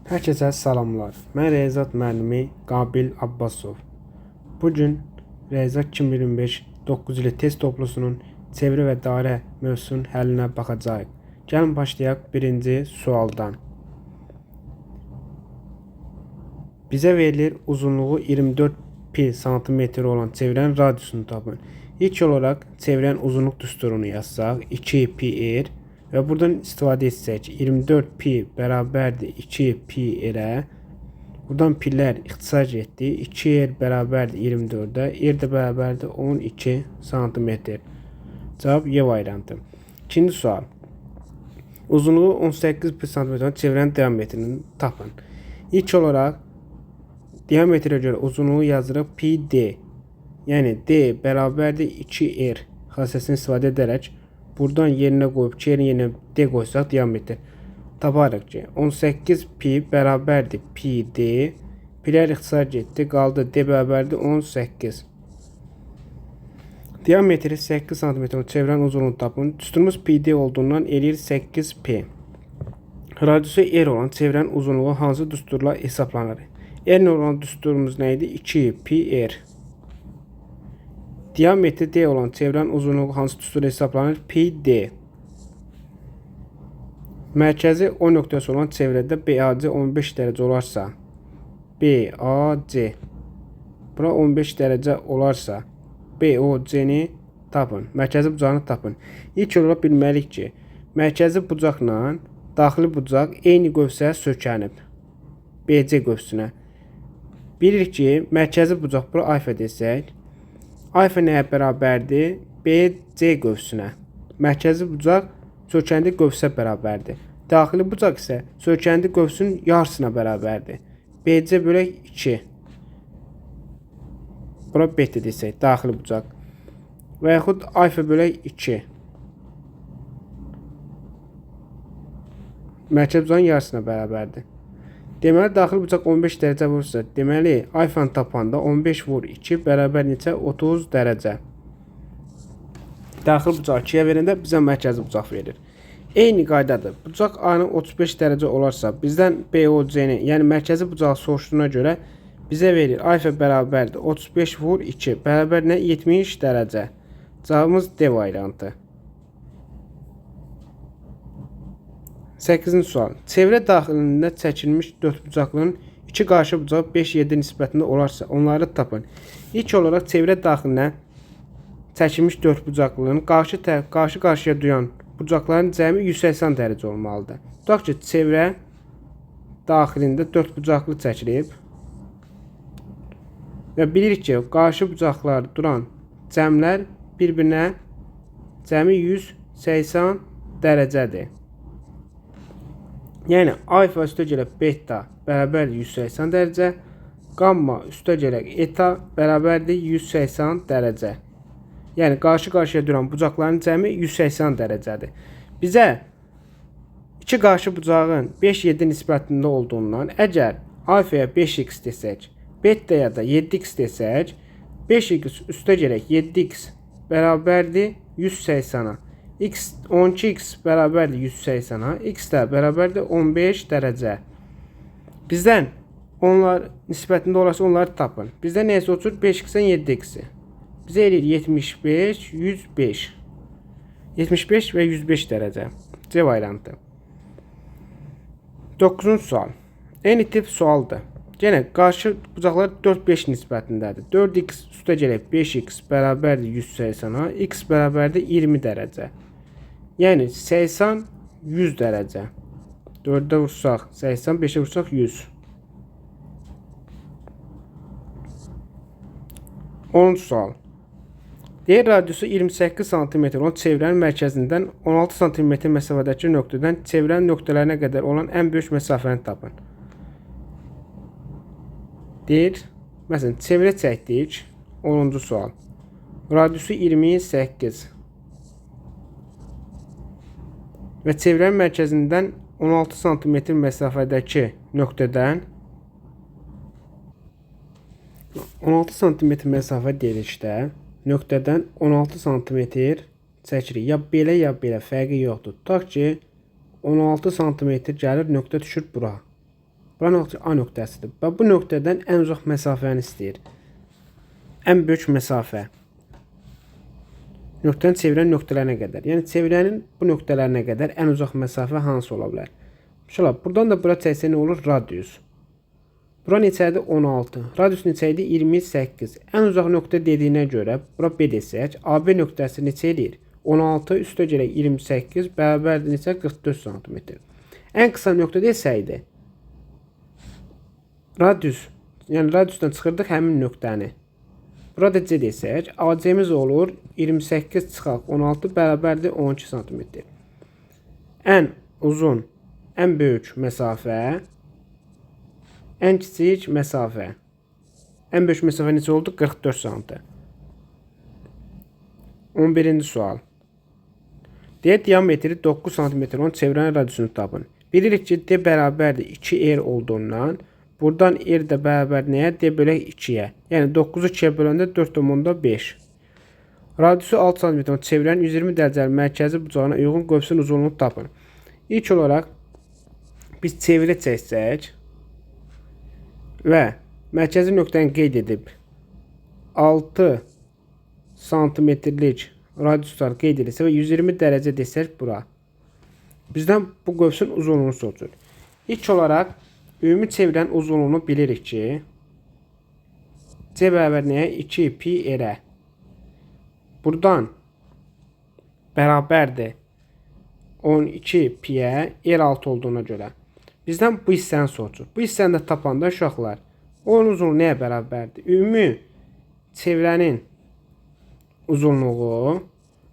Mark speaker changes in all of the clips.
Speaker 1: Herkese salamlar. Mən Reyzat müəllimi Qabil Abbasov. Bugün Reyzat 2025 9 ili test toplusunun çevre və dairə mövzusunun həllinə baxacağıq. Gəlin başlayaq birinci sualdan. Bizə verilir uzunluğu 24 pi santimetr olan çevrənin radiusunu tapın. İlk olaraq çevrənin uzunluq düsturunu yazsaq 2 pi r və buradan istifadə etsək 24 pi bərabərdir 2 pi r-ə. Buradan pilər ixtisar etdi. 2r bərabərdir 24-ə. R də bərabərdir 12 santimetr. Cavab Y variantı. İkinci sual. Uzunluğu 18 pi santimetr olan çevrənin diametrini tapın. İlk olaraq diametrə görə uzunluğu yazırıq pi d. Yəni d bərabərdir 2r xassəsini istifadə edərək buradan yerinə qoyub 2-nin yerinə d qoysaq diametr taparıq ki 18 pi bərabərdir pi d. Pilər ixtisar getdi. Qaldı d bərabərdir 18. Diametri 8 cm olan çevrənin uzunluğunu tapın. Düsturumuz pi d olduğundan eləyir 8 pi. Radiusu r olan çevrənin uzunluğu hansı düsturla hesablanır? R olan düsturumuz nə idi? 2 pi r. Diametri d olan çevrənin uzunluğu hansı düsturla hesablanır? Pi d. Mərkəzi O nöqtəsi olan çevrədə BAC 15 dərəcə olarsa, BAC bura 15 dərəcə olarsa, BOC-ni tapın. Mərkəzi bucağını tapın. İlk olaraq bilməliyik ki, mərkəzi bucaqla daxili bucaq eyni qövsəyə sökənib. BC qövsünə. Bilirik ki, mərkəzi bucaq bura alfa desək, alfa nəyə bərabərdir? BC qövsünə. Mərkəzi bucaq sökəndi qövsə bərabərdir. Daxili bucaq isə sökəndi qövsün yarısına bərabərdir. BC bölək 2. Bura beta desək, daxili bucaq. Və yaxud alfa bölək 2. Mərkəzi bucağın yarısına bərabərdir. Deməli, daxili bucaq 15 dərəcə vursa, deməli, alfanı tapanda 15 vur 2 bərabər neçə? 30 dərəcə. Daxili bucaq 2-yə verəndə bizə mərkəzi bucaq verir. Eyni qaydadır. Bucaq A-nın 35 dərəcə olarsa, bizdən BOC-ni, yəni mərkəzi bucağı soruşduğuna görə bizə verir. Alfa bərabərdir 35 vur 2 bərabər nə? 70 dərəcə. Cavabımız D variantı. 8-ci sual. Çevrə daxilində çəkilmiş dördbucaqlının iki qarşı bucağı 5-7 nisbətində olarsa, onları tapın. İlk olaraq çevrə daxilinə çəkilmiş dördbucaqlının qarşı-qarşıya duyan bucaqların cəmi 180 dərəcə olmalıdır. Tutaq ki, çevrə daxilində dördbucaqlı çəkilib və bilirik ki, qarşı bucaqlar duran cəmlər bir-birinə cəmi 180 dərəcədir. Yəni, alfa üstə gələk beta bərabərdir 180 dərəcə, gamma üstə gələk eta bərabərdir 180 dərəcə. Yəni, qarşı-qarşıya duran bucaqların cəmi 180 dərəcədir. Bizə iki qarşı bucağın 5-7 nisbətində olduğundan, əgər alfaya 5x desək, betaya da 7x desək, 5x üstə gələk 7x bərabərdir 180-a. 12x bərabərdir 180-a, x də bərabərdir 15 dərəcə. Bizdən onlar nisbətində olarsa onları tapın. Bizdə neysə otur 5x-dən 7x-i. Bizə eləyir 75, 105. 75 və 105 dərəcə. C variantı. 9-cu sual. Eyni tip sualdır. Yenə qarşı bucaqlar 4-5 nisbətindədir. 4x üstə gələk 5x bərabərdir 180-a, x bərabərdir 20 dərəcə. Yəni 80, 100 dərəcə. 4-də vursaq 80, 5-ə vursaq 100. 10-cu sual. Deyir, radiusu 28 cm olan çevrənin mərkəzindən 16 cm məsafədəki nöqtədən çevrənin nöqtələrinə qədər olan ən böyük məsafəni tapın. Deyir, məsələn, çevrə çəkdik. 10-cu sual. Radiusu 28 və çevrənin mərkəzindən 16 cm məsafədəki nöqtədən 16 cm məsafə dedikdə nöqtədən 16 cm çəkirik. Ya belə fərqi yoxdur. Tutaq ki, 16 cm gəlir, nöqtə düşür bura. Bura nöqtə A nöqtəsidir. Və bu nöqtədən ən uzaq məsafəni istəyir. Ən böyük məsafə. Nöqtəni çevirən nöqtələrinə qədər. Yəni çevirənin bu nöqtələrinə qədər ən uzaq məsafə hansı ola bilər? Şöyle buradan da bura çəksə nə olur? Radius. Bura neçədir? 16. Radius neçədir? 28. Ən uzaq nöqtə dediyinə görə bura B desək, AB nöqtəsi neçə edir? 16 üstə gələk 28 bərabərdir neçə? 44 sm. Ən qısa nöqtə desəydi, radius, yəni radiusdan çıxırdıq həmin nöqtəni. Burada C desək, AC-miz olur 28 çıxaq 16 bərabərdir 12 sm. Ən uzun, ən böyük məsafə, ən kiçik məsafə. Ən böyük məsafə neçə oldu? 44 sm. 11-ci sual. D diametri 9 sm olan çevrənin radiusunu tapın. Bilirik ki, D bərabərdir 2R olduğundan, buradan R də bərabər nəyə? D bölək 2-yə. Yəni 9-u 2-yə böləndə 4,5. Radiusu 6 sm olan çevrənin 120 dərəcəli mərkəzi bucağına uyğun qövsün uzunluğunu tapın. İlk olaraq biz çevrə çəksək və mərkəzi nöqtəni qeyd edib 6 santimetrlik radiuslar qeyd edilsə və 120 dərəcə desək bura. Bizdən bu qövsün uzunluğunu sorulur. İlk olaraq ümumi çevrənin uzunluğunu bilirik ki, C bərabər nəyə? 2 pi r-ə. Buradan bərabərdir 12 pi-yə r6 olduğuna görə. Bizdən bu hissəni sorulur. Bu hissəni də tapanda uşaqlar, onun uzunluğu nəyə bərabərdir? Ümumi çevrənin uzunluğu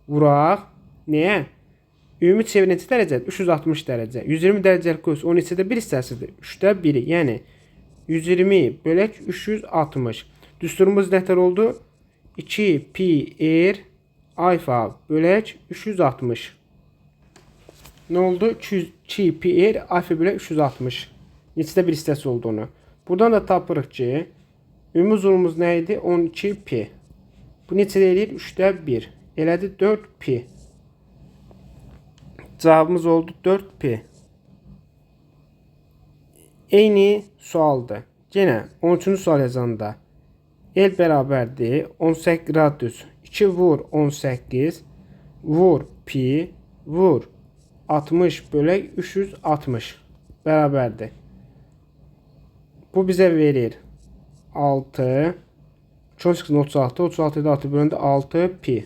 Speaker 1: vuraq nəyə? Ümumi çevrə neçə dərəcədir? 360 dərəcə. 120 dərəcəlik qövs 10 neçədə 1 hissəsidir? 3də 1-i. Yəni 120 bölək 360. Düsturumuz nətər oldu? 2 pi r alfa bölək 360. Nə oldu? 2 pi r alfa bölək 360. Neçədə 1 hissəsi olduğunu. Buradan da tapırıq ki, ümumi uzunluğumuz nə idi? 12 pi. Bu neçədə eləyir? 3də 1. Elədi 4 pi. Cevabımız oldu 4P. Eyni sualdır. Yine 13-cü sual yazanda L bərabərdir 18 radius 2 vur 18 vur pi vur 60 bölək 360 bərabərdir. Bu bizə verir 6 18 36 36 ilə 6 bölündə 6 pi.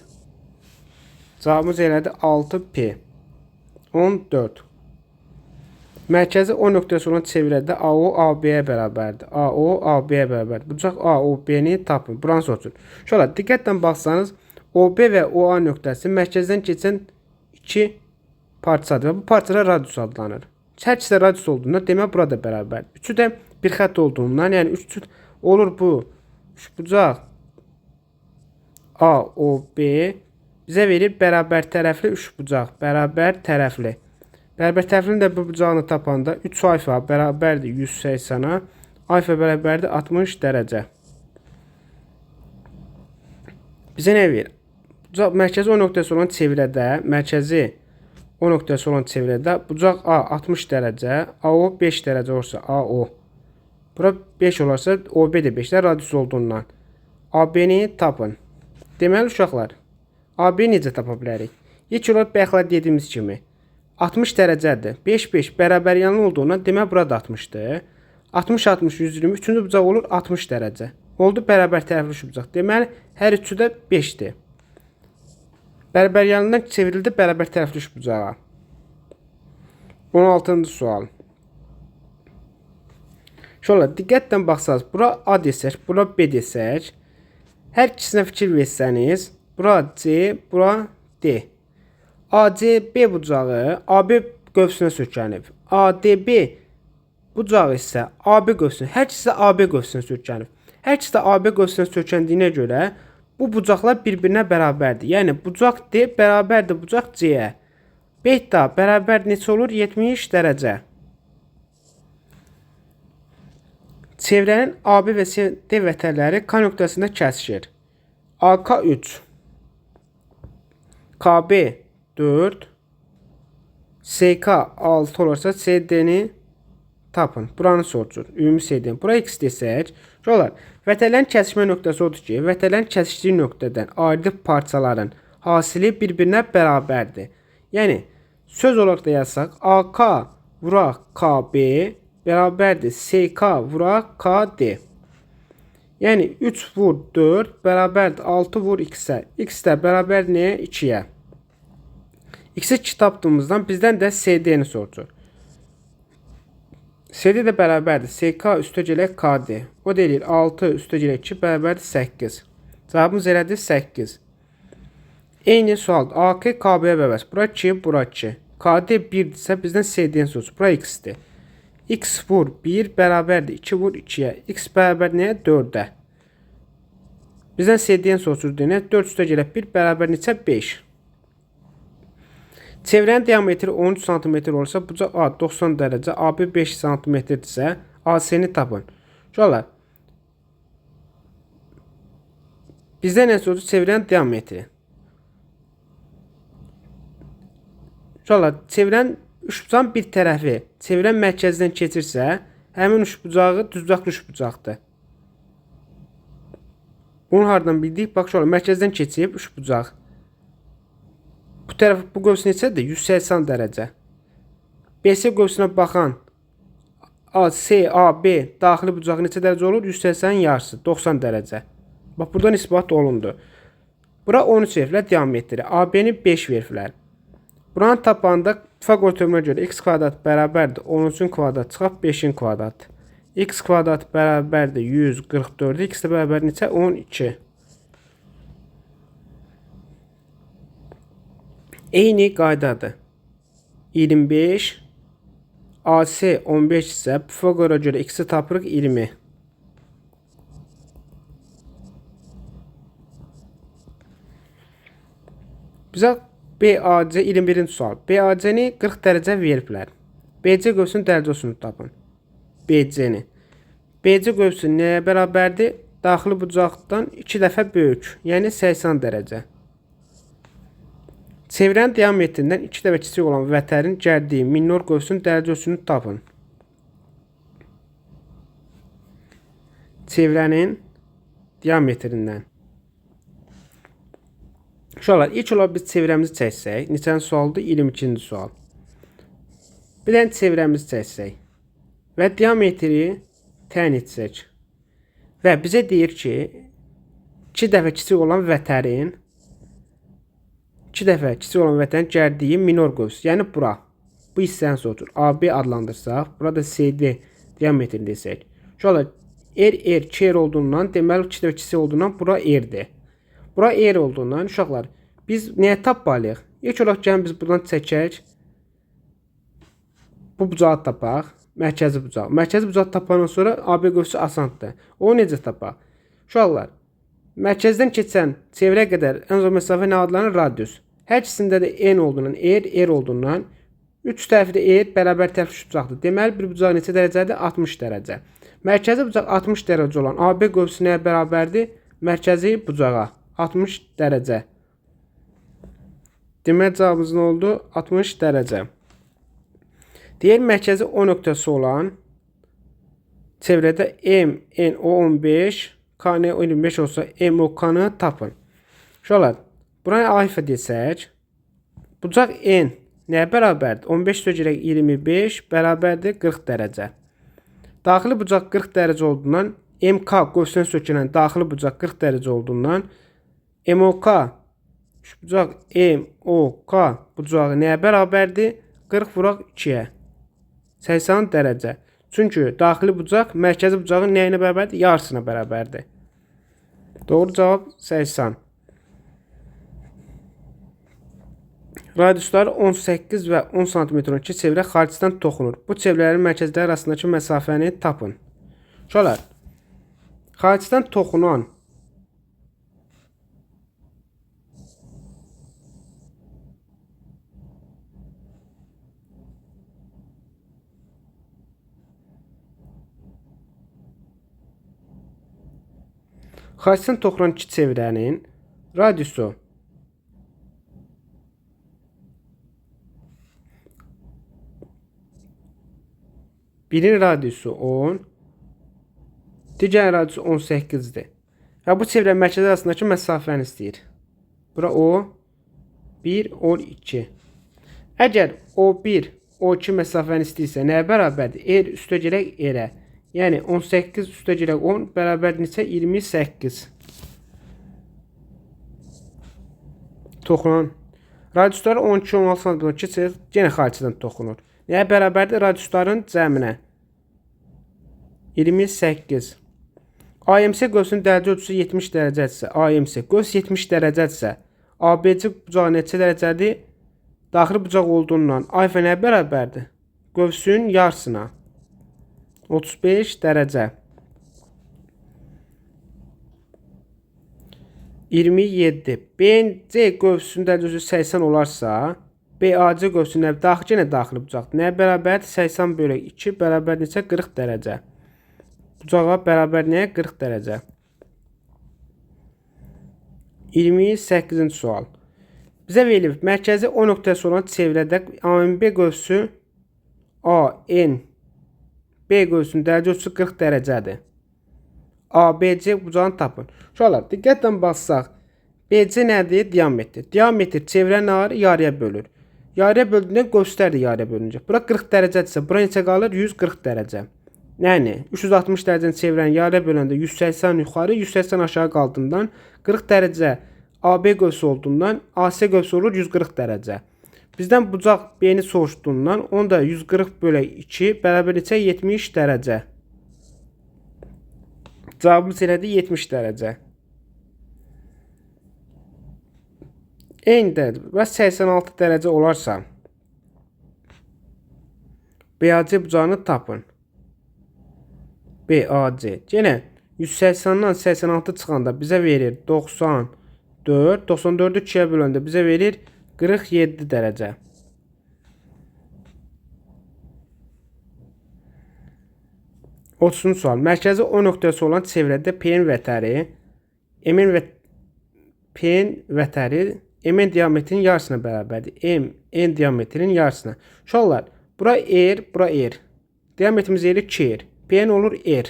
Speaker 1: Cevabımız elədi 6 pi. 14. Mərkəzi O nöqtəsi olan çevrədə AO AB-yə bərabərdir. AO AB-yə bərabərdir. Bucaq AOB-ni tapın. Buranı soruşur. Şöyle diqqətlə baxsanız, OB və OA nöqtəsi mərkəzdən keçən iki parçadır və bu parçalar radius adlanır. Hər ikisi radius olduğundan demək burada bərabərdir. Üçü də bir xətt olduğundan, yəni üç olur bu üçbucaq AOB bizə verir bərabər tərəfli üçbucaq, bərabər tərəfli. Bərabər tərəflinin də bu bucağını tapanda 3 alfa bərabərdir 180-a, alfa bərabərdir 60 dərəcə. Bizə nə verir? Mərkəzi O nöqtəsi olan çevrədə, mərkəzi O nöqtəsi olan çevrədə bucaq A 60 dərəcə, AO 5 dərəcə olursa AO. Bura 5 olarsa OB də 5 də radius olduğundan. AB-ni tapın. Deməli uşaqlar, AB necə tapa bilərik? İlk olaraq bayaqlar dediyimiz kimi 60 dərəcədir. 5 bərabər yanlı olduğundan demək burada 60-dır. 60 60 120 üçüncü bucaq olur 60 dərəcə. Oldu bərabər tərəfli üç bucaq. Deməli hər üçü də 5-dir. Bərabər yanından çevrildi bərabər tərəfli üç bucağa. 16-cı sual. Şöyle diqqətlə baxsaq, bura A desək, bura B desək, hər ikisinə fikir versəniz, bura C, bura D. ACB bucağı AB qövsünə sökənib. ADB bucağı isə AB qövsünə, hər ikisi AB qövsünə sökənib. Hər ikisi də AB qövsünə sökəndiyinə görə bu bucaqlar bir-birinə bərabərdir. Yəni bucaq D bərabərdir bucaq C-yə. Beta bərabər neçə olur? 70 dərəcə. Çevrənin AB və CD vətənləri K nöqtəsində kəsişir. AK 3, KB 4, SK 6 olursa CD-ni tapın. Buranı soruşur. Ümumi CD. Bura x desək, olar. Vətənlərin kəsişmə nöqtəsi odur ki, vətənlərin kəsişdiyi nöqtədən ayrı parçaların hasili bir-birinə bərabərdir. Yəni söz olaraq da yazsaq, AK vuraq KB bərabərdir SK vuraq KD. Yəni 3 vur 4 bərabərdir 6 vur x-ə. X də bərabər nəyə? 2-yə. X-i 2 tapdığımızdan bizdən də CD-ni soruşur. CD də bərabərdir SK üstəgələk KD. O da eləyir 6 üstəgələk 2 bərabərdir 8. Cavabımız elədir 8. Eyni sualdır. AK KB-yə bərabər. Bura 2, bura 2. KD 1-dirsə bizdən CD-ni soruşur. Bura x-dir. X vur 1 bərabərdir 2 vur 2-yə. X bərabər nəyə? 4-ə. Bizdən CD-ni soruşur deyənə 4 üstəgələk 1 bərabər neçə? 5. Çevrənin diametri 13 cm olsa, bucaq A 90 dərəcə, AB 5 cm-dirsə, AC-ni tapın. Uşaqlar, bizdən nə soruşur? Çevrənin diametri. Uşaqlar, çevrənin üçbucağın bir tərəfi çevrən mərkəzindən keçirsə, həmin üçbucağı düzbucaqlı üçbucaqdır. Bunu hardan bildik? Bax, uşaqlar, mərkəzdən keçib üçbucaq. Bu tərəf bu qövs neçədir? 180 dərəcə. BC qövsünə baxan CAB daxili bucağı neçə dərəcə olur? 180 yarısı, 90 dərəcə. Bax, buradan isbat olundu. Bura 13 verflər diametri. AB-ni 5 verflər. Buranı tapanda Pifaqor teoreminə görə x kvadrat bərabərdir 13-ün kvadratı çıxaq 5-in kvadratı. X kvadrat bərabərdir 144. X də bərabər neçə? 12. Eyni qaydadır. 25 AC 15 isə Pifaqora görə x-i tapırıq 20. Bizə BAC 21-ci sual. BAC-ni 40 dərəcə veriblər. BC qövsünün dərəcəsini tapın. BC-ni. BC qövsü nəyə bərabərdir? Daxili bucaqdan 2 dəfə böyük. Yəni 80 dərəcə. Çevrənin diametrindən 2 dəfə kiçik olan vətərin gərdiyi minor qövsünün dərəcəsini tapın. Çevrənin diametrindən. Uşaqlar, ilk olaraq biz çevrəmizi çəksək. Neçənci sualdır? 22-ci sual. Bir dənə çevrəmizi çəksək. Və diametri təyin etsək. Və bizə deyir ki, 2 dəfə kiçik olan vətərin 2 dəfə kiçik olan vətənin gərdiyi minor qövs. Yəni bura. Bu hissəni soruşur. AB adlandırsaq, burada CD diametrini desək. Uşaqlar, R 2 R olduğundan, deməli 2 dəfə kiçik olduğundan bura R-dir. Bura R olduğundan, uşaqlar, biz nəyə tapmalıyıq? İlk olaraq gəlin biz buradan çəkək. Bu bucağı tapaq. Mərkəzi bucaq. Mərkəzi bucaq tapandan sonra AB qövsü asandır. O necə tapaq? Uşaqlar, mərkəzdən keçən çevrəyə qədər ən uzaq məsafə nə adlanır? Radius. Hər ikisində də n olduğundan, R olduğundan 3 tərəfdə R bərabər tərəf bucaqdır. Deməli, bir bucaq neçə dərəcədir? 60 dərəcə. Mərkəzi bucaq 60 dərəcə olan AB qövsü nəyə bərabərdir? Mərkəzi bucağa 60 dərəcə. Deməli, cavabımız nə oldu? 60 dərəcə. Deyək, mərkəzi O nöqtəsi olan çevrədə MNO15, KNO25 olsa MOK-nı tapın. Uşaqlar, buraya alfa desək, bucaq N nəyə bərabərdir? 15 sögərək 25 bərabərdir 40 dərəcə. Daxili bucaq 40 dərəcə olduğundan, MK qövsünə sökülən daxili bucaq 40 dərəcə olduğundan, MOK bucaq MOK bucağı nəyə bərabərdir? 40 vuraq 2-yə. 80 dərəcə. Çünki daxili bucaq mərkəzi bucağın nəyinə bərabərdir? Yarısına bərabərdir. Doğru cavab 80. Radiusları 18 və 10 cm-ki çevrə xaricdən toxunur. Bu çevrələrin mərkəzləri arasındakı məsafəni tapın. Uşaqlar, xaricdən toxunan iki çevrənin radiusu Birin radiusu 10, digər radiusu 18-dir. Və bu çevrə mərkəzi arasındakı məsafəni istəyir. Bura O1, O2. Əgər O1, O2 məsafəni istəyirsə, nəyə bərabərdir? R üstə gələk R-ə. Yəni 18 üstə gələk 10 bərabər neçə? 28. Toxunan. Radiusları 12, 16 sm keçir, yenə xaricdən toxunur. Nəyə bərabərdir? Radiusların cəminə. 28. AMC qövsünün dərəcə ölçüsü 70 dərəcədirsə, AMC qövs 70 dərəcədirsə, ABC bucağı neçə dərəcədir? Daxili bucaq olduğundan alfa nəyə bərabərdir? Qövsün yarısına. 35 dərəcə. 27. BC qövsünün dərəcəsi 80 olarsa, BAC qövsünün daxili daxili bucaqdır. Nəyə bərabərdir? 80 bölək 2 bərabər neçə? 40 dərəcə. Bucağa bərabər nəyə? 40 dərəcə. 28-ci sual. Bizə verilib, mərkəzi O nöqtəsi olan çevrədə AMB qövsü AN B qövsünün dərəcə ölçüsü 40 dərəcədir. ABC bucağını tapın. Uşaqlar, diqqətlə baxsaq, BC nədir? Diametr. Diametr çevrəni yarıya bölür. Yarıya böldüyündə qövslər də yarıya bölünəcək. Bura 40 dərəcədirsə, bura neçə qalır? 140 dərəcə. Yəni, 360 dərəcəni çevrəni yarıya böləndə 180 yuxarı, 180 aşağı qaldığından 40 dərəcə AB qövsü olduğundan AC qövsü olur 140 dərəcə. Bizdən bucaq B-ni soruşduğundan onu da 140 bölək 2 bərabər neçə? 70 dərəcə. Cavabımız elədir 70 dərəcə. Eyni dərəcə. Və 86 dərəcə olarsa, BAC bucağını tapın. BAC. Yenə 180-dan 86 çıxanda bizə verir 94. 94-ü 2-yə böləndə bizə verir 47 dərəcə. Otuzuncu sual. Mərkəzi O nöqtəsi olan çevrədə P-nin vətəri MN diametrinin yarısına bərabərdir. N diametrinin yarısına. Uşaqlar, bura R, bura R. Diametrimiz R 2R. P-n olur R.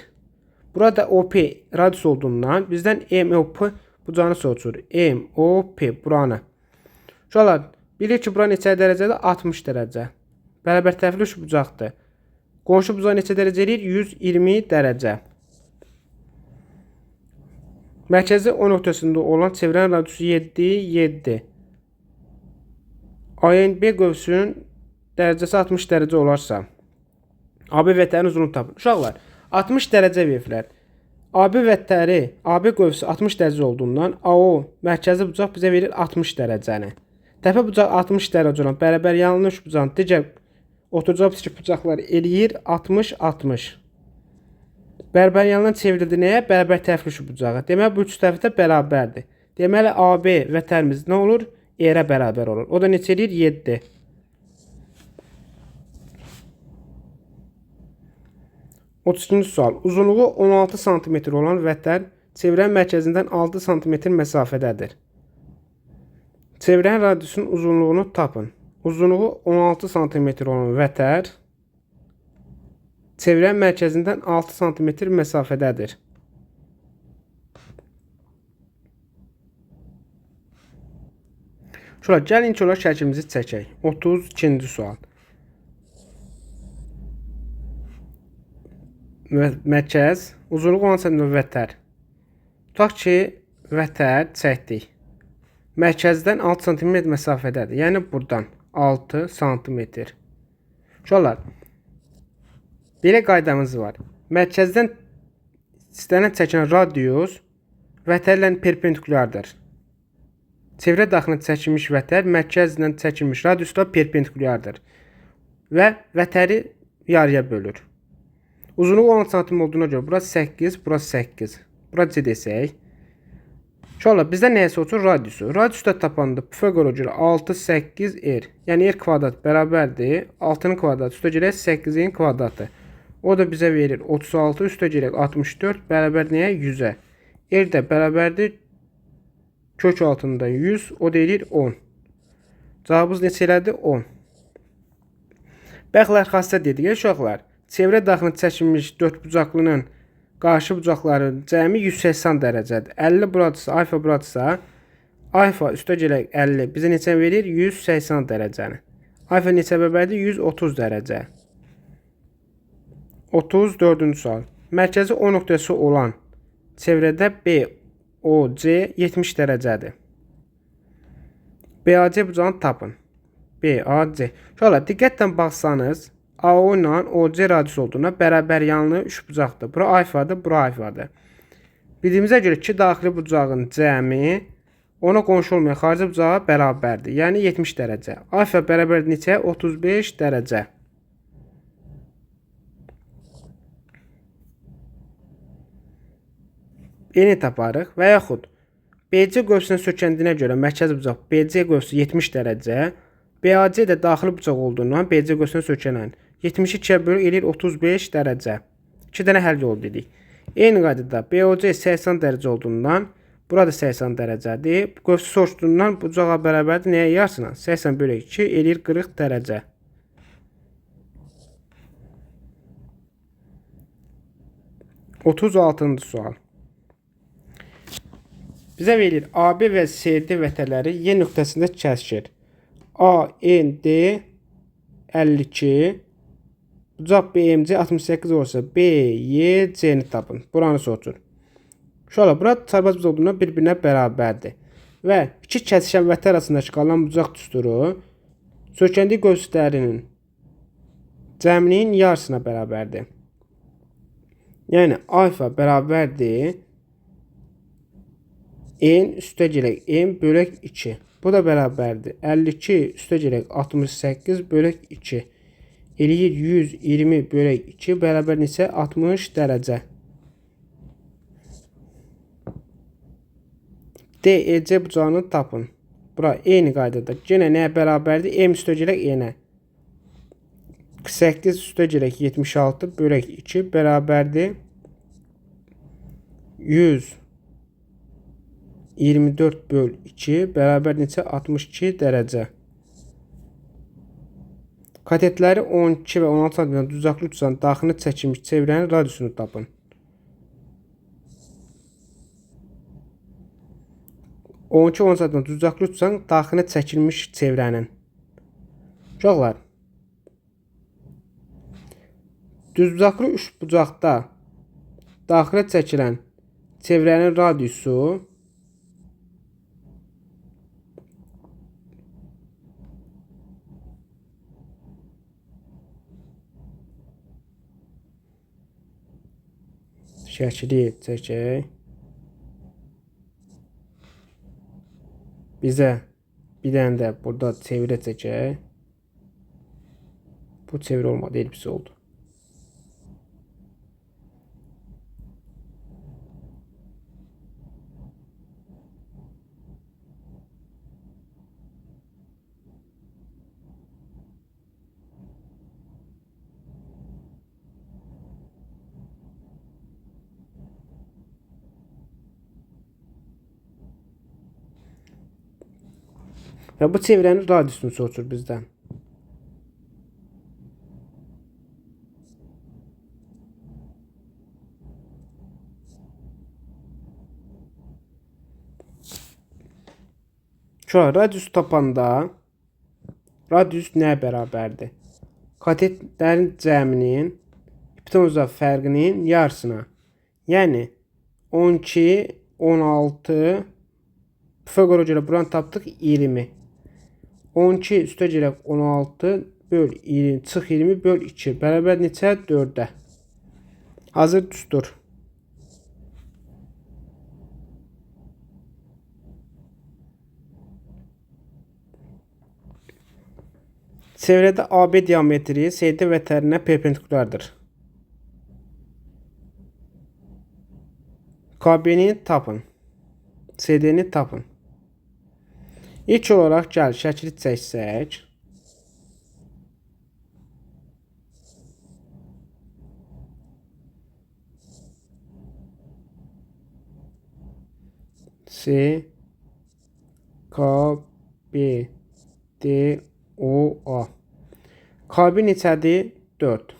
Speaker 1: Burada OP radius olduğundan bizdən MOP bucağını soruşur. MOP buranı. Uşaqlar, bilir ki, bura neçə dərəcədir? 60 dərəcə. Bərabər tərəfli üç bucaqdır. Qonşu bucağı neçə dərəcə edir? 120 dərəcə. Mərkəzi O nöqtəsində olan çevrənin radiusu 7. ANB qövsünün dərəcəsi 60 dərəcə olarsa, AB vətərinin uzunluğunu tapın. Uşaqlar, 60 dərəcə verirlər. AB vətəri, AB qövsü 60 dərəcə olduğundan AO mərkəzi bucaq bizə verir 60 dərəcəni. Təpə bucaq 60 dərəcə olan bərabər yanlış bucağın digər oturacaq pişik bucaqlar eləyir 60-60. Bərabər yandan çevrildi nəyə? Bərabər tərəfli üç bucağı. Deməli, bu üç tərəf də bərabərdir. Deməli, AB vətərimiz nə olur? E-ə bərabər olur. O da neçə edir? 7. Otuzuncu sual. Uzunluğu 16 sm olan vətər çevrənin mərkəzindən 6 sm məsafədədir. Çevrənin radiusunun uzunluğunu tapın. Uzunluğu 16 sm olan vətər çevrənin mərkəzindən 6 sm məsafədədir. Şöyle gəlin ki, olaraq şəklimizi çəkək. 32-ci sual. Mərkəz, uzunluğu 10 cm vətər. Tutaq ki, vətər çəkdik. Mərkəzdən 6 cm məsafədədir. Yəni buradan 6 cm. Uşaqlar, belə qaydamız var. Mərkəzdən istənilən çəkilən radius vətərlə perpendikulyardır. Çevrə daxilində çəkilmiş vətər mərkəzlə çəkilmiş radiusla perpendikulyardır və vətəri yarıya bölür. Uzunluğu 10 cm olduğuna görə burası 8, burası 8. Burası C desək. Uşaqlar, bizdə nəyə soruşur? Radiusu. Radiusda tapanda Pifagora görə 6, 8, R. Yəni R kvadrat bərabərdir. 6-nın kvadratı üstə gələk 8-in kvadratı. O da bizə verir 36 üstə gələk 64 bərabər nəyə? 100-ə. R də bərabərdir kök altında 100, o deyir 10. Cavabımız neçə elədi? 10. Bəxtlər xassə dedik uşaqlar. çevrə daxilində çəkilmiş dördbucaqlının qarşı bucaqları cəmi 180 dərəcədir. 50 buradırsa, alfa buradırsa, alfa üstəgələk 50 bizə neçə verir? 180 dərəcəni. Alfa neçə bərabərdir? 130 dərəcə. 34-cü sual. Mərkəzi O nöqtəsi olan çevrədə BOC 70 dərəcədir. BAC bucağını tapın. BAC. Şöyle diqqətlə baxsanız, AO ilə OC radius olduğuna bərabər yanlı 3 bucaqdır. Bura alfadır, bura alfadır. Bildiyimizə görə 2 daxili bucağın cəmi ona qonşu olmayan xarici bucağa bərabərdir. Yəni 70 dərəcə. Alfa bərabərdir neçə? 35 dərəcə. Eni taparıq və yaxud BC qövsünə sökəndiyinə görə mərkəzi bucaq BC qövsü 70 dərəcə, BAC də daxili bucaq olduğundan BC qövsünə sökənən 72-yə bölü eləyir 35 dərəcə. 2 dənə həll yolu dedik. Eyni qaydada BOC 80 dərəcə olduğundan burada 80 dərəcədir. Qövsü soruşduğundan bucağa bərabərdir nəyə yarısına? 80 bölü 2 eləyir 40 dərəcə. Otuz-altıncı sual. Bizə verilir AB və CD vətərləri Y nöqtəsində kəsişir. AND 52, bucaq BMC 68 olsa BYC-ni tapın. Buranı soruşur. Şöyle bura çarpaz bucaq olduğundan bir-birinə bərabərdir. Və iki kəsişən vətər arasındakı qalan bucaq düsturu sökəndiyi qövslərinin cəmliyinin yarısına bərabərdir. Yəni alfa bərabərdir n üstəgələk n bölək 2. Bu da bərabərdir 52 üstəgələk 68 bölək 2. Eləyir 120 bölək 2 bərabər neçə? 60 dərəcə. DEC bucağını tapın. Bura eyni qaydada. Yenə nəyə bərabərdir? M üstəgələk n-ə. 48 üstəgələk 76 bölək 2 bərabərdir 124 böl 2 bərabər neçə? 62 dərəcə. Katetləri 12 və 16 cm düzaqlı uçsan daxilində çəkilmiş çevrənin radiusunu tapın. 12-10 cm düzaqlı uçsan daxilində çəkilmiş çevrənin. Uşaqlar, düzbucaqlı üç bucaqda daxilə çəkilən çevrənin radiusu şəkili çəkək. Bizə bir dənə də burada çevrə çəkək. Bu çevrə olmadı, elipsi oldu. Və bu çevrənin radiusunu soruşur bizdən. Şöyle radius tapanda radius nəyə bərabərdir? Katetlərin cəminin hipotenuza fərqinin yarısına. Yəni 12, 16 Pifagora görə buranı tapdıq 20. 12 üstəgələk 16 böl 20 çıx 20 böl 2 bərabər neçə? 4-ə. Hazır düstur. Çevrədə AB diametri CD vətərinə perpendikulardır. KB'ni tapın. CD'ni tapın. İlk olaraq gəl şəkili çəksək. C K B D O A. KB neçədir? 4.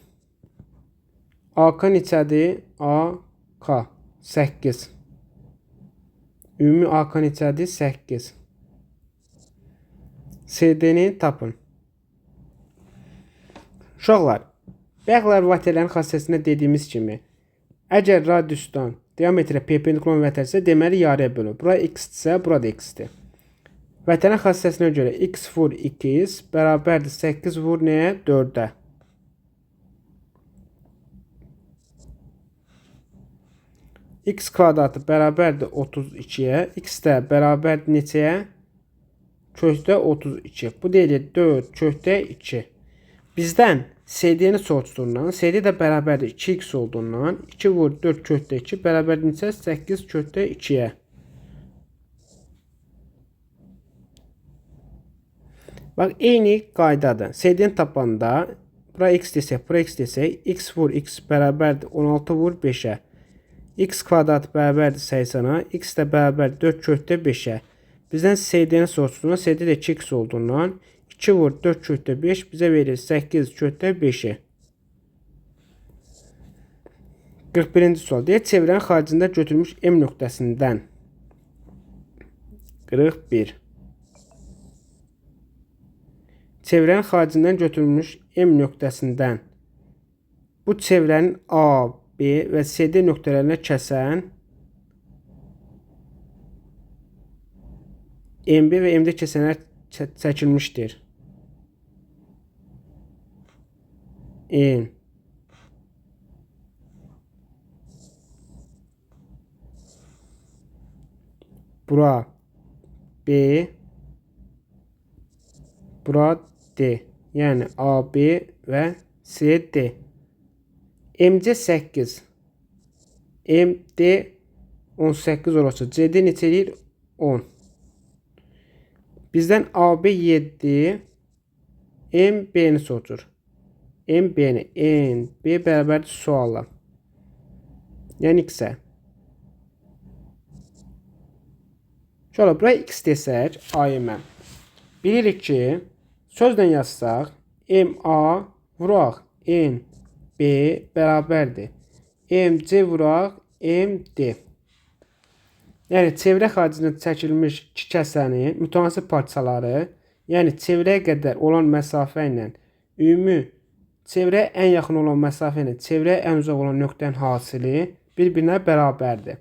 Speaker 1: AK neçədir? AK 8. Ümumi AK neçədir? 8. CD-ni tapın. Uşaqlar, bəxlər vatiyələrin xassəsində dediyimiz kimi, əgər radiusdan diametrə perpendikular vətərsə, deməli yarıya bölür. Bura x-dirsə, bura da x-dir. Vətənin xassəsinə görə x vur 2x bərabərdir 8 vur nəyə? 4-ə. X kvadratı bərabərdir 32-yə. X də bərabərdir neçəyə? Kökdə 32. Bu deyilir 4 kökdə 2. Bizdən CD-ni soruşduğundan, CD də bərabərdir 2x olduğundan 2 vur 4 kökdə 2 bərabərdir neçə? 8 kökdə 2-yə. Bax, eyni qaydadır. CD-ni tapanda, bura x desək, bura x desək, x vur x bərabərdir 16 vur 5-ə. X kvadratı bərabərdir 80-a, x də bərabərdir 4 kökdə 5-ə. Bizdən CD-ni soruşduğundan, CD də 2x olduğundan 2 vur 4 kökdə 5 bizə verir 8 kökdə 5-i. 41-ci sual. Deyək, çevrənin xaricində götürülmüş M nöqtəsindən 41. Çevrənin xaricindən götürülmüş M nöqtəsindən bu çevrənin A, B və CD nöqtələrinə kəsən MB və MD kəsənlər çəkilmişdir. M bura B, bura D. Yəni AB və CD. MC 8. MD 18 olacaq. CD neçə eləyir? 10. Bizdən AB 7. MB-ni soruşur. MB-ni. MB bərabərdir suala. Yəni x-ə. Şöyle buraya x desək, AMM. Bilirik ki, sözlə yazsaq, MA vuraq MB bərabərdir. MC vuraq MD. Yəni çevrə xaricində çəkilmiş iki kəsənin mütənasib parçaları, yəni çevrəyə qədər olan məsafə ilə ümumi çevrəyə ən yaxın olan məsafə ilə çevrəyə ən uzaq olan nöqtənin hasili bir-birinə bərabərdir.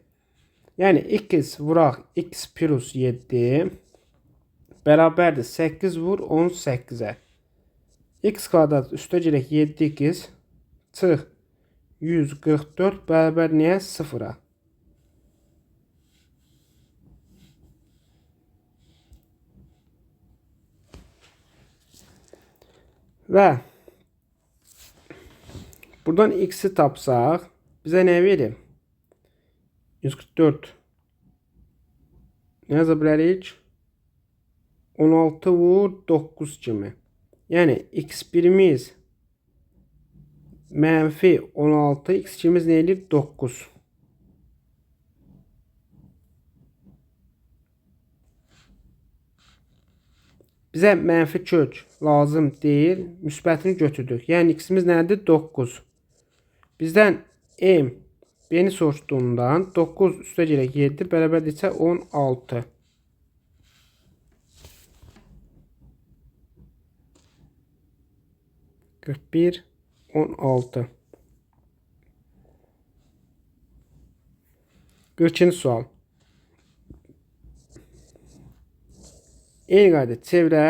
Speaker 1: Yəni x vuraq x plus 7 bərabərdir 8 vur 18-ə. X kvadrat üstə gələk 7x çıx 144 bərabər nəyə? 0-a. Və buradan x-i tapsaq bizə nə verir? 144. Nə yaza bilərik? 16 vur 9 kimi. Yəni x1'imiz mənfi 16, x2'miz nə edir? 9. Bizə mənfi kök lazım deyil. Müsbətini götürdük. Yəni x-imiz nədir? 9. Bizdən m B-ni soruşduğundan 9 üstə gələk 7 bərabərdirsə 16. Qırx bir 16. 42-ci sual. Eyni qayda çevrə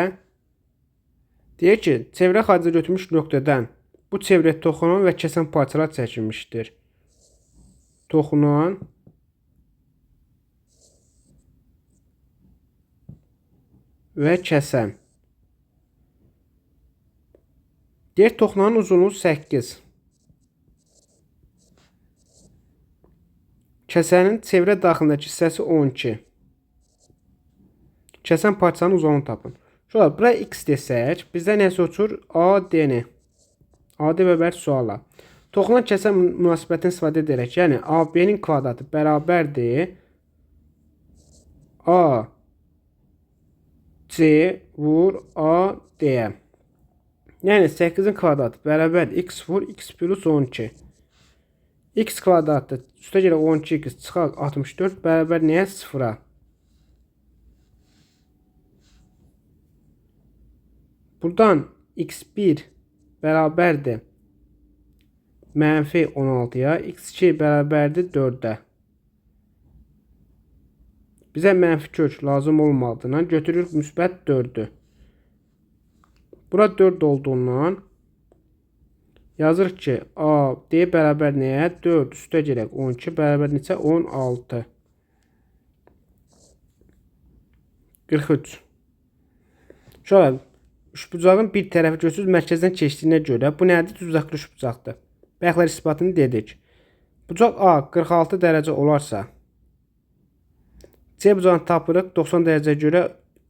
Speaker 1: deyək ki, çevrə xaricə götürmüş nöqtədən bu çevrə toxunan və kəsən parçalar çəkilmişdir. Toxunan və kəsən. Deyək, toxunanın uzunluğu 8. Kəsənin çevrə daxilindəki hissəsi 12. Kəsən parçanın uzunluğunu tapın. Şöyle, bura x desək, bizdə nə soruşur? AD-ni. AD bərabər suala. Toxunan kəsən münasibətini istifadə edərək, yəni AB-nin kvadratı bərabərdir AC vur AD-yə. Yəni 8-in kvadratı bərabərdir x vur x plus 12. X kvadratda üstə gələ 12x çıxaq 64 bərabər nəyə? 0-a. Buradan x1 bərabərdir mənfi 16-ya, x2 bərabərdir 4-ə. Bizə mənfi kök lazım olmadığından götürürük müsbət 4-ü. Bura 4 olduğundan yazırıq ki, A D bərabər nəyə? 4 üstə gələk 12 bərabər neçə? 16. 43. Şöyle üçbucağın bir tərəfi götürüb mərkəzdən keçdiyinə görə bu nədir? Düzaqlı üçbucaqdır. Bayaqlar isbatını dedik. Bucaq A 46 dərəcə olarsa C bucağını tapırıq 90 dərəcəyə görə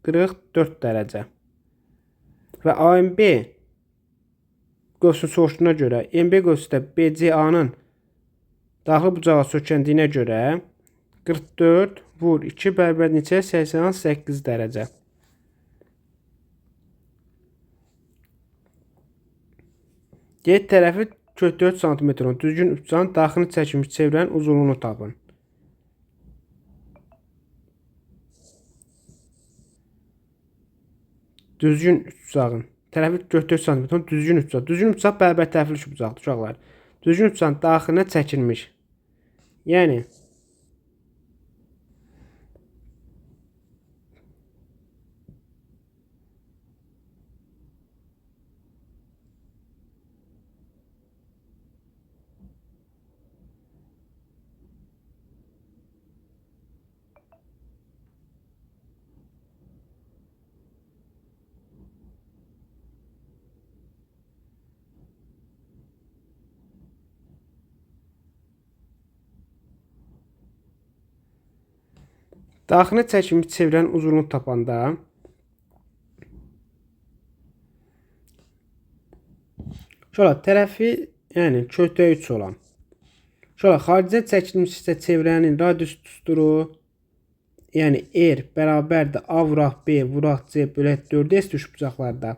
Speaker 1: 44 dərəcə. Və AMB qövsünün soruşduğuna görə MB qövsü də BCA-nın daxili bucağa sökəndiyinə görə 44 vur 2 bərabər neçə? 88 dərəcə. Qeyd tərəfi kök 4 cm olan düzgün üçbucağın daxilini çəkilmiş çevrənin uzunluğunu tapın. Düzgün üçbucağın tərəfi kök 4 cm olan düzgün üçbucaq. Düzgün üçbucaq bərabər tərəfli üçbucaqdır uşaqlar. Düzgün üçbucağın daxilinə çəkilmiş. Yəni daxilinə çəkilmiş çevrənin uzunluğunu tapanda şöyle tərəfi yəni kökdə 3 olan şöyle xaricdən çəkilmiş isə çevrənin radius düsturu yəni R bərabərdir A vuraq B vuraq C bölək 4S üçbucaqlarda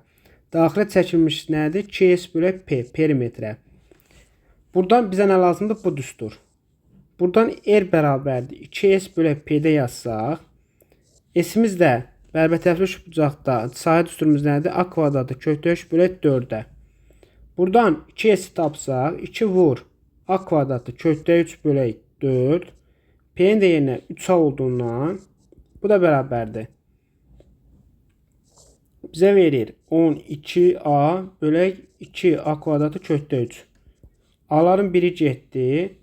Speaker 1: daxilə çəkilmiş nədir? 2S bölək P perimetrə. Buradan bizə nə lazımdır? Bu düstur. Buradan R bərabərdir 2S bölək P-də yazsaq S-imiz də bərabər tərəfli üçbucaqda sahə düsturumuz nədir? A kvadratı kökdə 3 bölək 4-ə. Buradan 2S-i tapsaq 2 vur A kvadratı kökdə 3 bölək 4 P-nin də yerinə 3A olduğundan bu da bərabərdir. Bizə verir 12A bölək 2A kvadratı kökdə 3. A'ların biri getdi.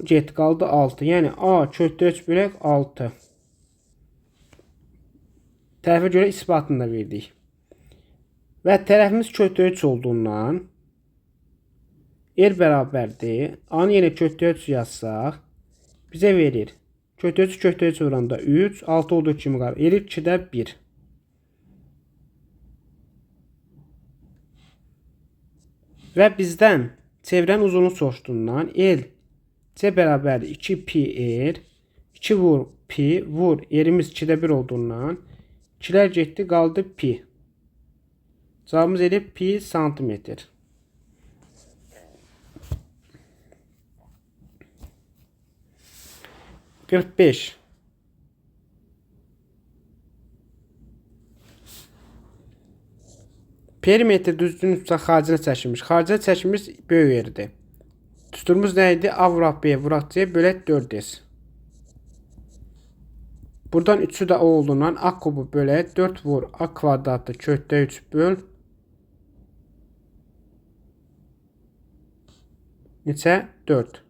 Speaker 1: Getdi qaldı 6. Yəni A kökdə 3 bölək 6. Tərəfə görə isbatını da verdik. Və tərəfimiz kökdə 3 olduğundan R bərabərdir. A-nı yenə kökdə 3 yazsaq bizə verir. Kökdə 3 kökdə 3 vuranda 3, 6 olduğu kimi qalır. Erir 2-də 1. Və bizdən çevrənin uzunluğunu soruşduğundan L C bərabərdir 2πr 2 vur pi vur yerimiz 2'də 1 olduğundan 2'lər getdi qaldı pi. Cavabımız elə pi santimetr. Qırx beş. Perimetr düzgün uçaq xaricinə çəkilmiş. Xaricinə çəkilmiş böyük yerdir. Düsturumuz nə idi? A vuraq B vuraq C bölək 4S. Buradan 3'ü də O olduğundan A kubu bölək 4 vur A kvadratı kökdə 3 böl. Neçə? 4.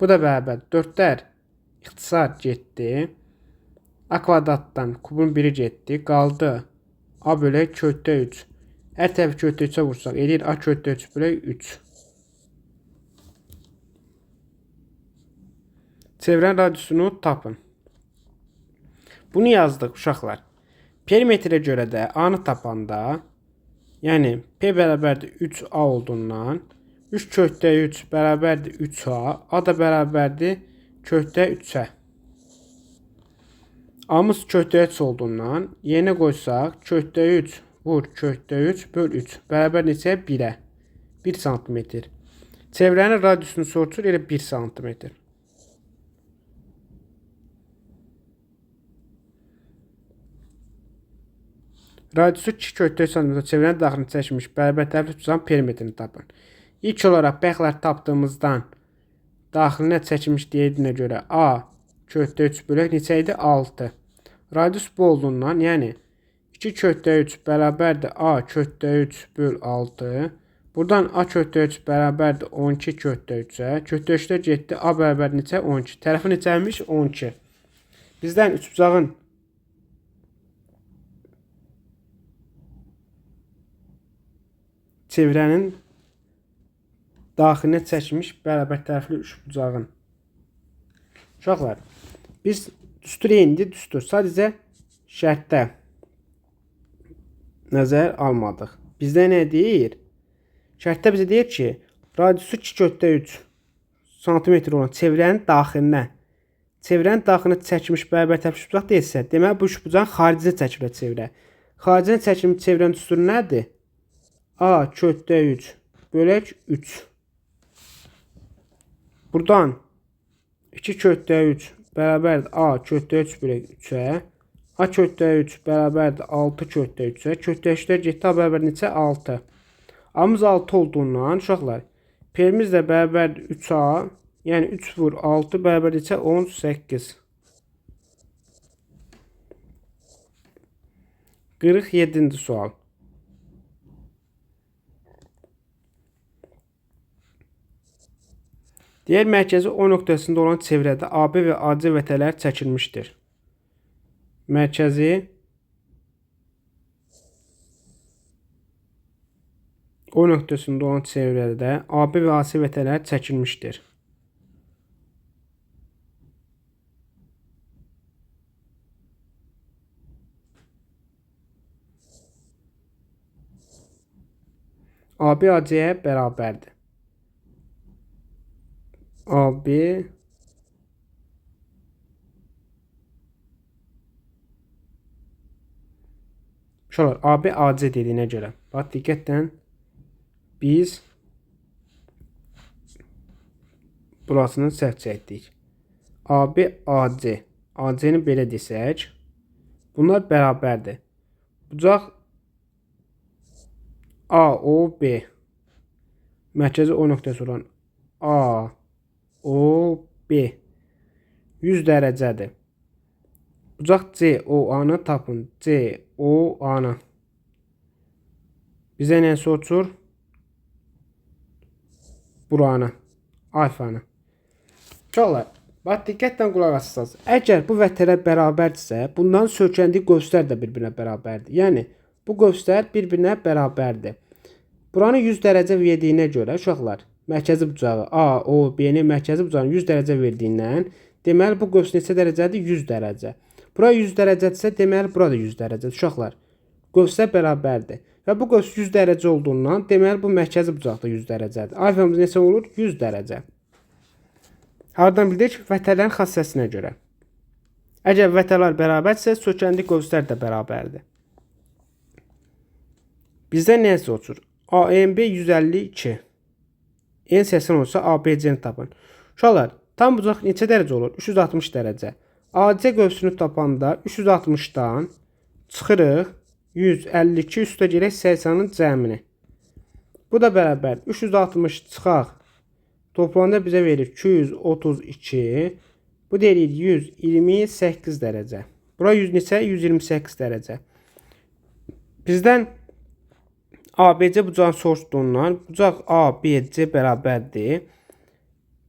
Speaker 1: Bu da bərabər 4'lər ixtisar getdi. A kvadratdan kubun biri getdi. Qaldı A bölək kökdə 3. Hər tərəfi kökdə 3'ə vursaq eləyir A kökdə 3 bölək 3. Çevrənin radiusunu tapın. Bunu yazdıq uşaqlar. Perimetrə görə də A-nı tapanda, yəni P bərabərdir 3A olduğundan 3 kökdə 3 bərabərdir 3A, A da bərabərdir kökdə 3-ə. A-mız kökdə 3 olduğundan yerinə qoysaq kökdə 3 vur kökdə 3 böl 3 bərabər neçəyə? 1-ə. 1 santimetr. Çevrənin radiusunu soruşur, elə 1 sm. Radiusu 2 cm çevrənin daxilini çəkmiş bərabər tərəfli üçbucağın perimetrini tapın. İlk olaraq bəxtlər tapdığımızdan daxilinə çəkilmiş deyildiyinə görə A kökdə 3 bölək neçə idi? 6. Radius bu olduğundan, yəni 2 kökdə 3 bərabərdir A kökdə 3 böl 6. Buradan A kökdə 3 bərabərdir 12 kökdə 3-ə. Kökdə 3-də getdi. A bərabər neçə? 12. Tərəfi neçəymiş? 12. Bizdən üçbucağın çevrənin daxilinə çəkilmiş bərabər tərəfli üçbucağın. Uşaqlar, biz düstur indi düstur. Sadəcə şərtdə nəzər almadıq. Bizdə nə deyir? Şərtdə bizə deyir ki, radiusu 2/3 sm olan çevrənin daxilinə çəkilmiş bərabər tərəfli üçbucaq deyilsə, deməli bu üçbucağın xaricinə çəkilmiş çevrə. Xaricinə çəkilmiş çevrənin düsturu nədir? A kökdə 3 bölək 3. Buradan 2 kökdə 3 bərabərdir A kökdə 3 bölək 3-ə. A kökdə 3 bərabərdir 6 kökdə 3-ə. Kökdə 3-lər getdi. A bərabər neçə? 6. A'mız 6 olduğundan uşaqlar, P'miz də bərabərdir 3A. Yəni 3 vur 6 bərabər neçə? 18. 47-ci sual. Deyər mərkəzi O nöqtəsində olan çevrədə AB və AC vətələr çəkilmişdir. Mərkəzi O nöqtəsində olan çevrədə AB və AC vətələr çəkilmişdir. AB AC-yə bərabərdir. AB Uşaqlar, AB AC dediyinə görə bax diqqətlə biz burasını səhv çəkdik. AB AC AC-ni belə desək, bunlar bərabərdir. Bucaq AOB mərkəzi O nöqtəsi olan AOB 100 dərəcədir. Bucaq COA-nı tapın. COA-nı. Bizə nə soruşur? Buranı. Alfanı. Uşaqlar, bax diqqətlə qulaq asasınız. Əgər bu vətələr bərabərdirsə, bundan söykəndiyi qövslər də bir-birinə bərabərdir. Yəni bu qövslər bir-birinə bərabərdir. Buranı 100 dərəcə verdiyinə görə uşaqlar, mərkəzi bucağı AOB-nin mərkəzi bucağının 100 dərəcə verdiyindən, deməli bu qövs neçə dərəcədir? 100 dərəcə. Bura 100 dərəcədirsə, deməli bura da 100 dərəcədir. Uşaqlar, qövslər bərabərdir. Və bu qövs 100 dərəcə olduğundan, deməli bu mərkəzi bucaqda 100 dərəcədir. Alfamız neçə olur? 100 dərəcə. Hardan bildik? Vətələrin xassəsinə görə. Əgər vətələr bərabərdirsə, söykəndiyi qövslər də bərabərdir. Bizdə nə soruşur? AMB 152. En 80 olsa ABC-ni tapın. Uşaqlar, tam bucaq neçə dərəcə olur? 360 dərəcə. AC qövsünü tapanda 360-dan çıxırıq 152 üstə gələk 80-ın cəmini. Bu da bərabər 360 çıxaq. Toplamda bizə verir 232. Bu deyir 128 dərəcə. Bura 100 neçə? 128 dərəcə. Bizdən ABC bucağını soruşduğundan bucaq ABC bərabərdir.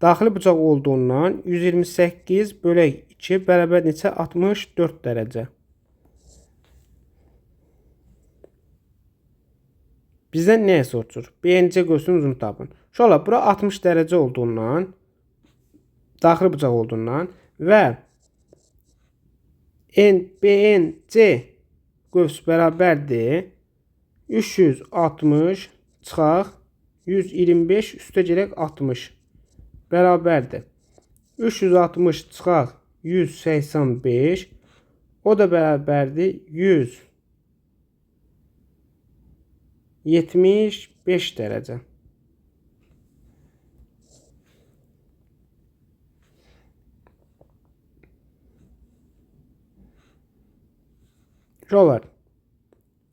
Speaker 1: Daxili bucaq olduğundan 128 bölək 2 bərabər neçə? 64 dərəcə. Bizdən nəyə soruşur? BNC qövsünün uzunu tapın. Uşaqlar, bura 60 dərəcə olduğundan, daxili bucaq olduğundan və BNC qövs bərabərdir 360 çıxaq 125 üstə gələk 60 bərabərdir. 360 çıxaq 185 o da bərabərdir 175 dərəcə. Uşaqlar,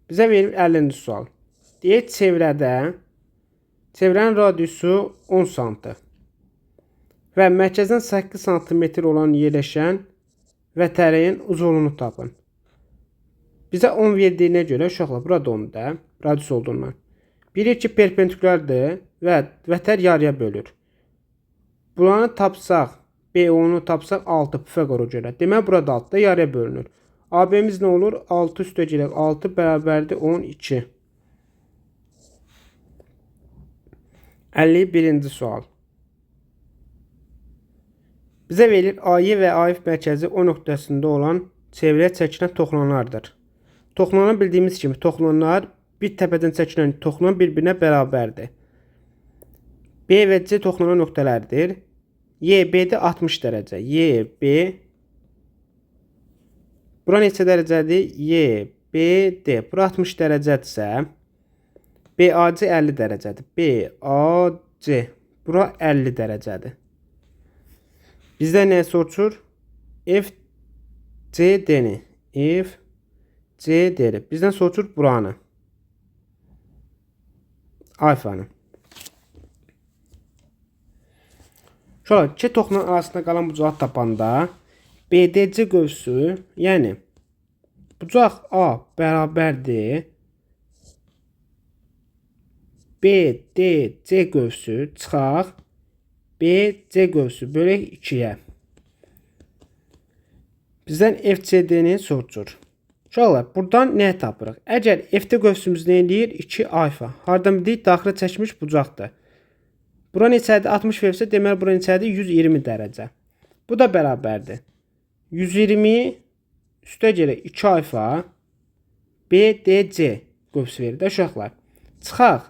Speaker 1: bizə verir 50-ci sual. Deyək çevrənin radiusu 10 sm və mərkəzdən 8 sm olan yerləşən vətərin uzunluğunu tapın. Bizə 10 verdiyinə görə uşaqlar, burada 10-da radius olduğundan. Bilir ki, perpendikulardır və vətər yarıya bölür. Buranı tapsaq, B10'u tapsaq 6 Pifagora görə. Demək, burada 6 da yarıya bölünür. AB'miz nə olur? 6 üstəgələk 6 bərabərdir 12. 51-ci sual. Bizə verilir AY və AF mərkəzi O nöqtəsində olan çevrəyə çəkilən toxunanlardır. Toxunanan bildiyimiz kimi toxunanlar bir təpədən çəkilən toxunan bir-birinə bərabərdir. B və C toxunanan nöqtələrdir. YB'də 60 dərəcə. YB bura neçə dərəcədir? YBD bura 60 dərəcədirsə BAC 50 dərəcədir. BAC bura 50 dərəcədir. Bizdə nə soruşur? FCD-ni. FCD-ni. Bizdən soruşur buranı. Alfanı. Şöyle iki toxunan arasında qalan bucağı tapanda BDC qövsü, yəni bucaq A bərabərdir BDC qövsü çıxaq BC qövsü bölək 2-yə. Bizdən FCD-ni soruşur. Uşaqlar, buradan nə tapırıq? Əgər FD qövsümüz nə eləyir? 2 alfa. Hardan bildik? Daxilə çəkmiş bucaqdır. Bura neçədir? 60 versə, deməli bura neçədir? 120 dərəcə. Bu da bərabərdir. 120 üstə gələ 2 alfa BDC qövsü verir də uşaqlar. Çıxaq.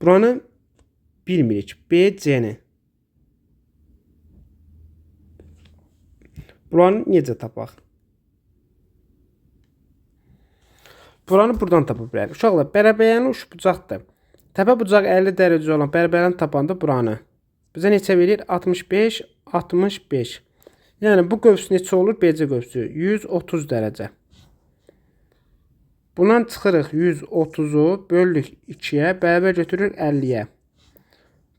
Speaker 1: Buranı bilmirik. BC-ni. Buranı necə tapaq? Buranı buradan tapa bilərik. Uşaqlar, bərabərliyin uç bucaqdır. Təpə bucaq 50 dərəcə olan bərabərliyin tapanda buranı. Bizə neçə verir? 65, 65. Yəni bu qövs neçə olur? BC qövsü 130 dərəcə. Bundan çıxırıq 130-u bölürük 2-yə, bərabər götürürük 50-yə.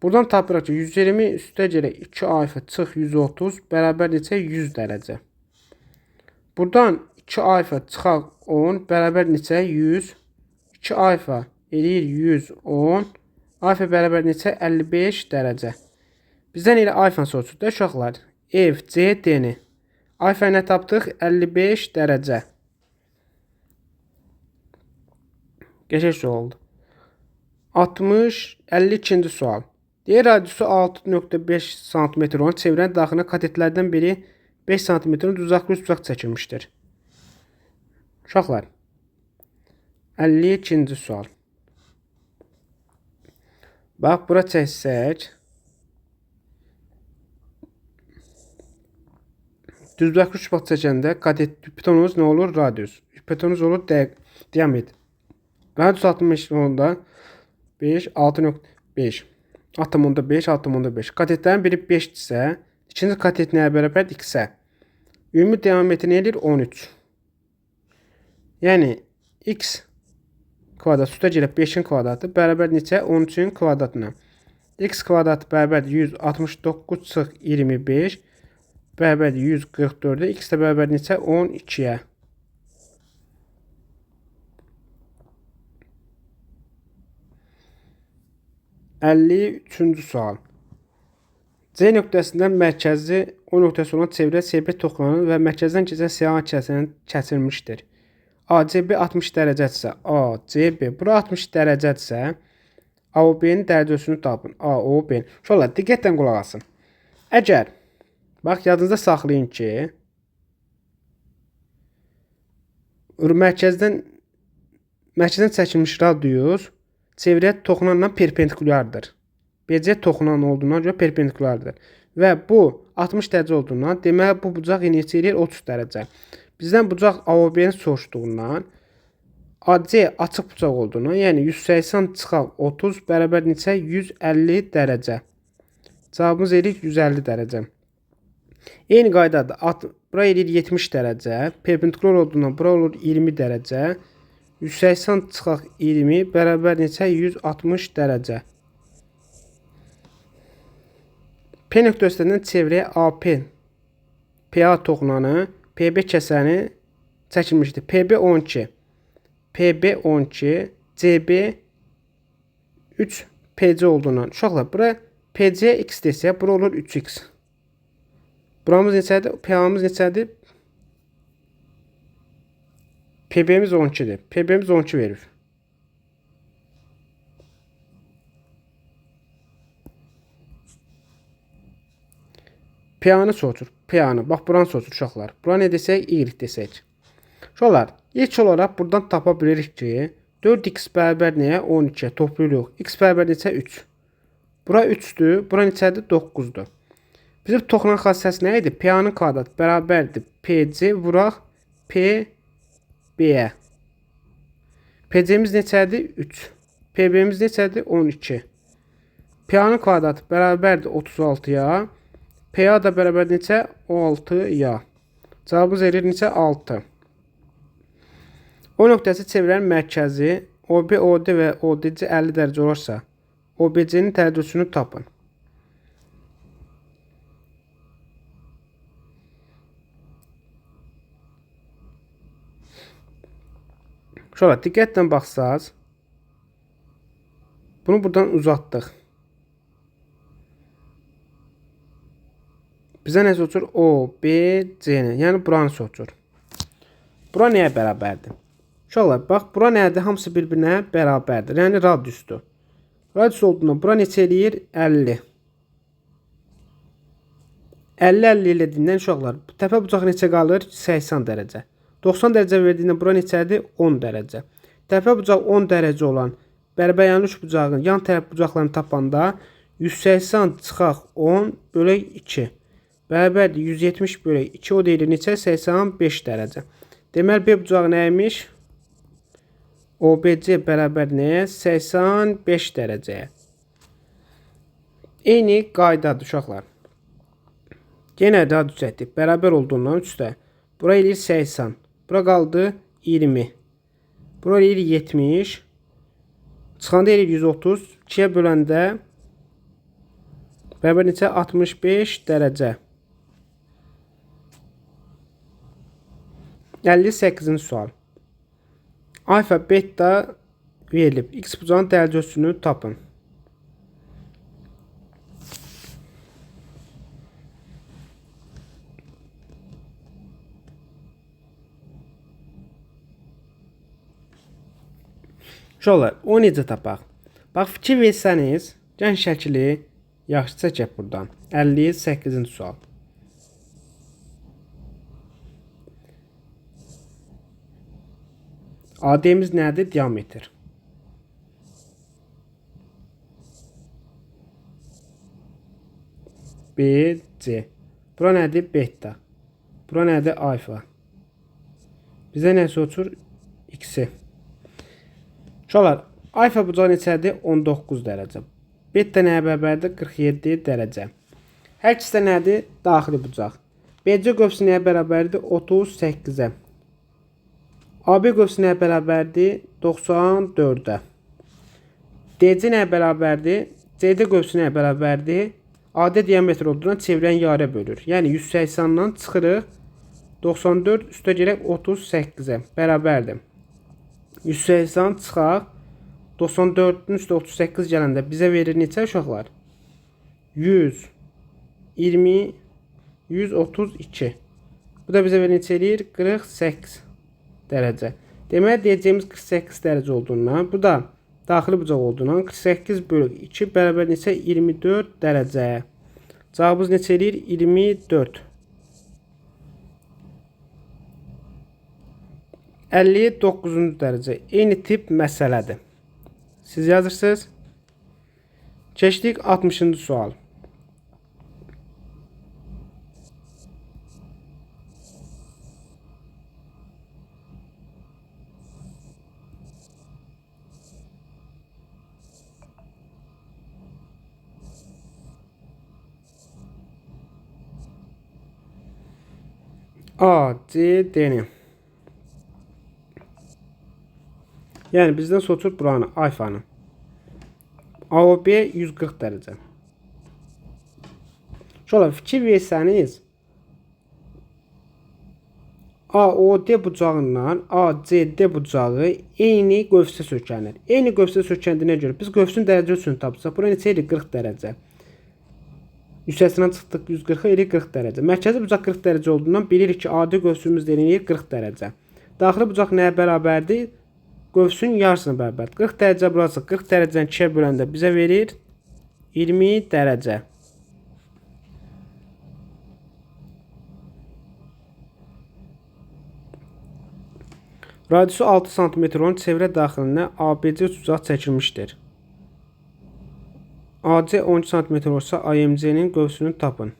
Speaker 1: Buradan tapırıq ki 120 üstə gələ 2 alfa çıx 130 bərabər neçə? 100 dərəcə. Buradan 2 alfa çıxaq 10 bərabər neçə? 100. 2 alfa eləyir 110. Alfa bərabər neçə? 55 dərəcə. Bizdən elə alfanı soruşur da uşaqlar. FCD-ni. Alfa nə tapdıq? 55 dərəcə. Qəşəng sual oldu. 52-ci sual. Deyir radiusu 6.5 cm olan çevrənin daxilinə katetlərdən biri 5 cm uzaqlı bucaq çəkilmişdir. Uşaqlar, 52-ci sual. Bax, bura çəksək. Düzbucaqlı bucaq çəkəndə pitonumuz nə olur? Radius. Pitonumuz olur diametr. Radius 60 onda 5, 6.5. Atomunda 5, atomunda 5. Katetlərin biri 5-dirsə, ikinci katet nəyə bərabərdir? X-ə. Ümumi diametri nə edir? 13. Yəni, x kvadrat üstə gəlib 5-in kvadratı bərabər neçə? 13-ün kvadratına. X kvadratı bərabər 169 çıx 25 bərabər 144-də. X də bərabər neçə? 12-yə. Üçüncü sual. C nöqtəsindən mərkəzi O nöqtəsi olan çevrə CB toxunanın və mərkəzdən keçən siyahı kəsilmişdir. ACB 60 dərəcədirsə, ACB bura 60 dərəcədirsə, AOB-nin dərəcəsini tapın. AOB. Şöyle diqqətlə qulaq asın. Əgər bax yadınızda saxlayın ki, mərkəzdən çəkilmiş radius çevrəyə toxunanla perpendikulardır. BC toxunan olduğuna görə perpendikulardır. Və bu 60 dərəcə olduğundan deməli bu bucaq neçə eləyir? 30 dərəcə. Bizdən bucaq AOB-ni soruşduğundan AC açıq bucaq olduğundan, yəni 180 çıxaq 30 bərabər neçə? 150 dərəcə. Cavabımız eləyir 150 dərəcə. Eyni qaydada bura edir 70 dərəcə. Perpendikular olduğundan bura olur 20 dərəcə. 180 çıxaq 20 bərabər neçə? 160 dərəcə. P nöqtəsindən çevrəyə AP PA toxunanı PB kəsəni çəkilmişdir. PB 12. PB 12 CB 3 PC olduğundan. Uşaqlar bura PC x desək bura olur 3x. Buramız neçədir? PA'mız neçədir? PB'miz 12'dir. PB'miz 12 verir. PA'nı sortur. PA'nı. Bax buranı sortur uşaqlar. Bura ne desək? Y desək. Uşaqlar ilk olaraq buradan tapa bilirik ki 4x bərabər nəyə? 12. Toplayırıq. X bərabər neçə? 3. Bura 3'dür. Bura neçədir? 9'dur. Bizim toxunan xassəsi nə idi? PA'nın kvadratı bərabərdir. PC vuraq PB'yə. PC'miz neçədir? 3. PB'miz neçədir? 12. PA'nın kvadratı bərabərdir 36'ya. PA da bərabər neçə? 6'ya. Cavabımız edir neçə? 6. O nöqtəsi çevrənin mərkəzi OB, OD və ODC 50 dərəcə olarsa, OBC'nin tərəddüsünü tapın. Şöyle diqqətlə baxsaz, bunu buradan uzatdıq. Bizə nə sortur? O, B, C-ni. Yəni buranı sortur. Bura nəyə bərabərdir? Uşaqlar, bax, bura nədir? Hamısı bir-birinə bərabərdir. Yəni radiusdur. Radius olduğundan bura neçə eləyir? 50. 50 elədiyindən uşaqlar, təpə bucaq neçə qalır? 80 dərəcə. 90 dərəcə verdiyindən bura neçədir? 10 dərəcə. Təpə bucaq 10 dərəcə olan bərabər üç bucağın yan tərəf bucaqlarını tapanda 180 çıxaq 10 bölək 2. Bərabərdir 170 bölək 2, o deyir neçə? 85 dərəcə. Deməli B bucağı nəymiş? OBC bərabər nəyə? 85 dərəcəyə. Eyni qaydadır uşaqlar. Yenə radius etdik. Bərabər olduğundan 3-də. Bura eləyir 80. Bura qaldı 20. Bura eləyir 70. Çıxanda eləyir 130. 2-yə böləndə bərabər neçə? 65 dərəcə. 58-ci sual. Alfa, beta verilib. X bucağın dərəcəsini tapın. Uşaqlar, o necə tapaq? Bax, fikir versəniz, gəlin şəkili yaxşı çəkək buradan. 58-ci sual. AD'miz nədir? Diametr. BC. Bura nədir? Beta. Bura nədir? Alfa. Bizə nə sortur? X'i. Uşaqlar, alfa bucağı neçədir? 19 dərəcə. Beta nəyə bərabərdir? 47 dərəcə. Hər ikisi də nədir? Daxili bucaq. BC qövsü nəyə bərabərdir? 38-ə. AB qövsü nəyə bərabərdir? 94-ə. DC nəyə bərabərdir? CD qövsü nəyə bərabərdir? AD diametr olduğundan çevrəni yarıya bölür. Yəni 180-dan çıxırıq. 94 üstə gələk 38-ə. Bərabərdir. 180 çıxaq. 94-ün üstə 38 gələndə bizə verir neçə uşaqlar? 100, 20, 132. Bu da bizə verir neçə eləyir? 48 dərəcə. Deməli, deyəcəyimiz 48 dərəcə olduğundan, bu da daxili bucaq olduğundan 48 bölük 2 bərabər neçə? 24 dərəcə. Cavabımız neçə eləyir? 24. 59-cu dərəcə. Eyni tip məsələdir. Siz yazırsınız. Keçdik 60-cı sual. ACD-ni. Yəni bizdən soruşur buranı, alfanı. AOB 140 dərəcə. Şöyle fikir versəniz, AOD bucağından ACD bucağı eyni qövsə sökənir. Eyni qövsə sökəndiyinə görə biz qövsün dərəcə ölçüsünü tapsaq, bura neçə edir? 40 dərəcə. Yüksəsindən çıxdıq 140 edir 40 dərəcə. Mərkəzi bucaq 40 dərəcə olduğundan bilirik ki, adi qövsümüz deyir 40 dərəcə. Daxili bucaq nəyə bərabərdir? Qövsün yarısına bərabərdir. 40 dərəcə burası 40 dərəcəni 2-yə böləndə bizə verir 20 dərəcə. Radiusu 6 sm olan çevrə daxilinə ABC ucaq çəkilmişdir. AC 12 sm olsa AMC-nin qövsünü tapın.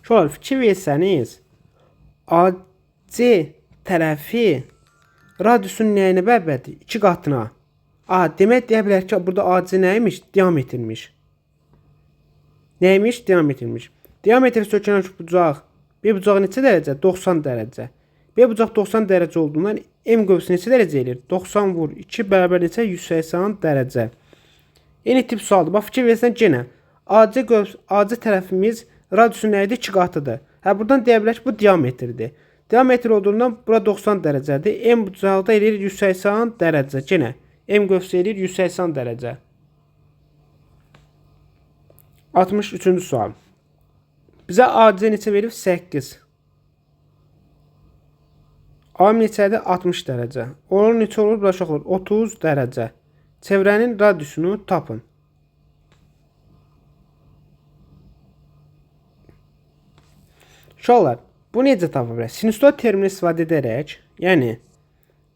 Speaker 1: Şöyle fikir versəniz, AC tərəfi radiusun nəyinə bərabərdir? 2 qatına. Demək deyə bilərik ki, burada AC nəymiş? Diametrmiş. Nəymiş? Diametrmiş. Diametri sökülən bucaq bir bucaq neçə dərəcə? 90 dərəcə. Bir bucaq 90 dərəcə olduğundan M qövsü neçə dərəcə eləyir? 90 vur 2 bərabər neçə? 180 dərəcə. Eyni tip sualdır. Bax fikir versən yenə. AC tərəfimiz radiusun nəyidir? 2 qatıdır. Buradan deyə bilərik ki, bu diametrdir. Diametr olduğundan bura 90 dərəcədir. M bucaqda eləyir 180 dərəcə. Yenə M qövsü eləyir 180 dərəcə. 63-cü sual. Bizə AC neçə verib? 8. AM neçədir? 60 dərəcə. Onun neçə olur? Burası olur 30 dərəcə. Çevrənin radiusunu tapın. Uşaqlar, bu necə tapa bilərik? Sinusdot termini istifadə edərək, yəni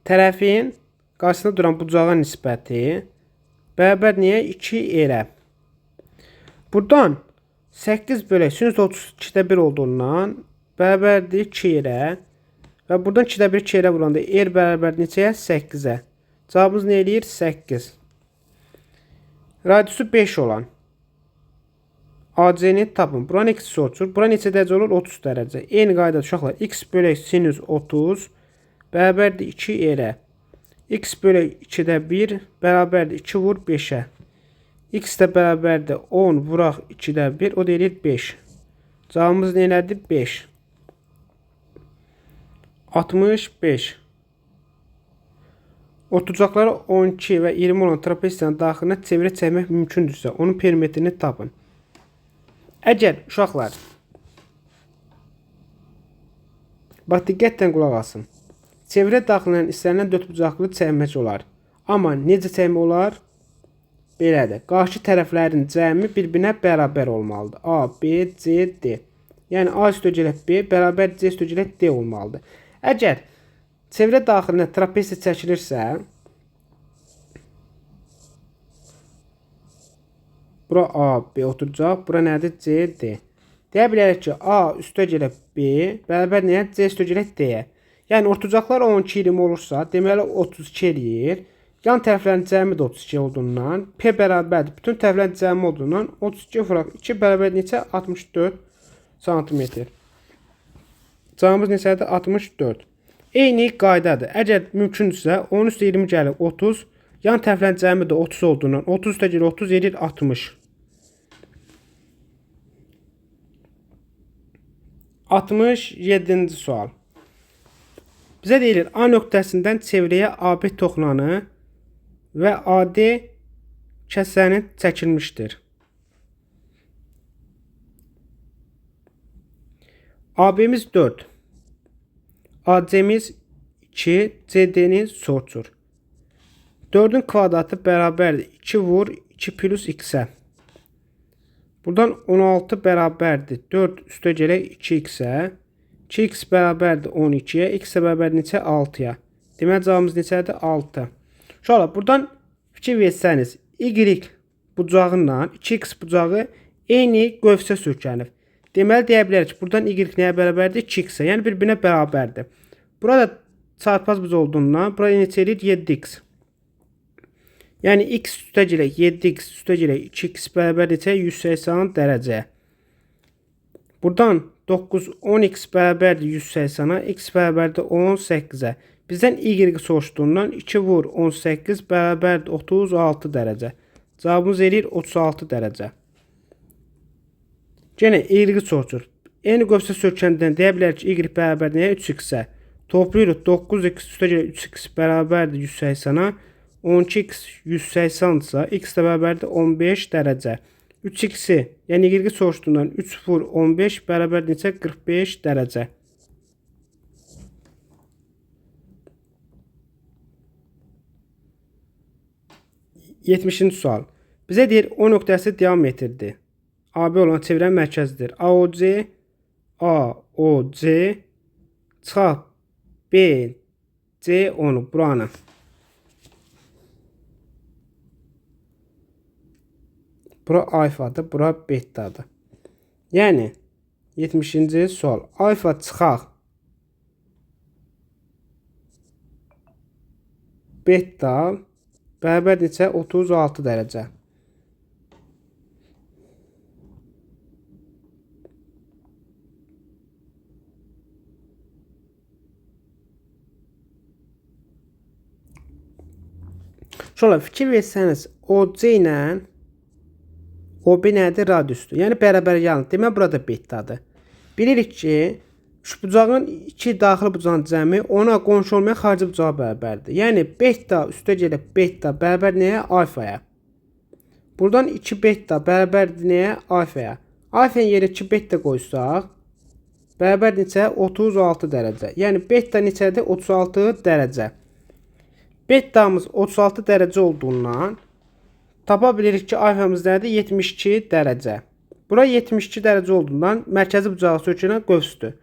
Speaker 1: tərəfin qarşısında duran bucağa nisbəti bərabər niyə? 2 elə. Buradan 8 bölək sinus 32'də 1 olduğundan bərabərdir 2 elə. Və buradan 2'də 1 2 elə vuranda r bərabər neçəyə? 8'ə. Cavabımız nə eləyir? 8. Radiusu 5 olan AC-ni tapın. Buranın x soruşur. Bura neçə dərəcə olur? 30 dərəcə. Eyni qaydada uşaqlar. X bölək sinus 30 bərabərdir 2 r. X bölək 2'də 1 bərabərdir 2 vur 5'ə. X də bərabərdir 10 vuraq 2'də 1. O da eləyir 5. Cavabımız nələrdir? 5. 65. Ortacaqları 12 və 20 olan trapeziyanın daxilinə çevrə çəkmək mümkündürsə, onun perimetrini tapın. Əgər uşaqlar, bax diqqətlə qulaq asın. Çevrə daxilinin istənilən dördbucaqlı çəkmək olar. Amma necə çəkmək olar? Belədir. Qarşı tərəflərin cəmi bir-birinə bərabər olmalıdır. A, B, C, D. Yəni A üstəgələk B bərabər C üstəgələk D olmalıdır. Əgər çevrə daxilinə trapeziya çəkilirsə, bura A, B oturacaq. Bura nədir? C, D. Deyə bilərik ki, A üstəgələk B bərabər nəyə? C üstəgələk D-yə. Yəni ortacaqlar 12 20 olursa, deməli 32 eləyir. Yan tərəflərin cəmi də 32 olduğundan P bərabərdir. Bütün tərəflərin cəmi olduğundan 32 vuraq 2 bərabər neçə? 64 cm. Cavabımız neçədir? 64. Eyni qaydadır. Əgər mümkündürsə, 10 üstə 20 gəlir 30. Yan tərəflərin cəmi də 30 olduğundan 30 üstə gəlir 30 edir 60. 67-ci sual. Bizə deyilir A nöqtəsindən çevrəyə AB toxunanı və AD kəsəni çəkilmişdir. AB-miz 4. AC-miz 2. CD-ni soruşur. 4'ün kvadratı bərabərdir 2 vur 2 plus x-ə. Buradan 16 bərabərdir 4 üstəgələk 2x-ə. 2x bərabərdir 12'yə. X bərabərdir neçə? 6'ya. Demək cavabımız neçədir? 6. Şöyle buradan fikir versəniz, y bucağından 2x bucağı eyni qövsə sökənir. Deməli deyə bilərik ki, buradan y nəyə bərabərdir? 2x-ə. Yəni bir-birinə bərabərdir. Burada çarpaz olduğundan buraya neçə edir? 7x. Yəni x üstəgələk 7x üstəgələk 2x bərabər neçə? 180 dərəcə. Buradan 9 10x bərabərdir 180-a, x bərabərdir 18-ə. Bizdən y soruşduğundan 2 vur 18 bərabərdir 36 dərəcə. Cavabımız eləyir 36 dərəcə. Yenə y soruşur. Eyni qövsə sökəndən deyə bilərik ki, y bərabərdir nəyə? 3x-ə. Toplayırıq 9x üstəgələk 3x bərabərdir 180-a. 12x 180-dırsa, x də bərabərdir 15 dərəcə. 3x-i, yəni y soruşduğundan 3 vur 15 bərabər neçə? 45 dərəcə. Yetmişinci sual. Bizə deyir, O nöqtəsi diametrdir. AB olan çevrən mərkəzidir. AOC çıxaq BC onu buranı. Bura alfadır, bura betadır. Yəni 70-ci sual. Alfa çıxaq beta bərabər neçə? 36 dərəcə. Şöyle fikir versəniz, OC ilə OB nədir? Radiusdur. Yəni bərabər yanı. Demək burada betadır. Bilirik ki, üçbucağın iki daxili bucağın cəmi ona qonşu olmayan xarici bucağa bərabərdir. Yəni beta üstəgələk beta bərabər nəyə? Alfaya. Buradan 2 beta bərabərdir nəyə? Alfaya. Alfanın yerə 2 beta qoysaq bərabər neçə? 36 dərəcə. Yəni beta neçədir? 36 dərəcə. Betamız 36 dərəcə olduğundan tapa bilirik ki, alfamız nədir? 72 dərəcə. Bura 72 dərəcə olduğundan mərkəzi bucağı sökülən qövsdür.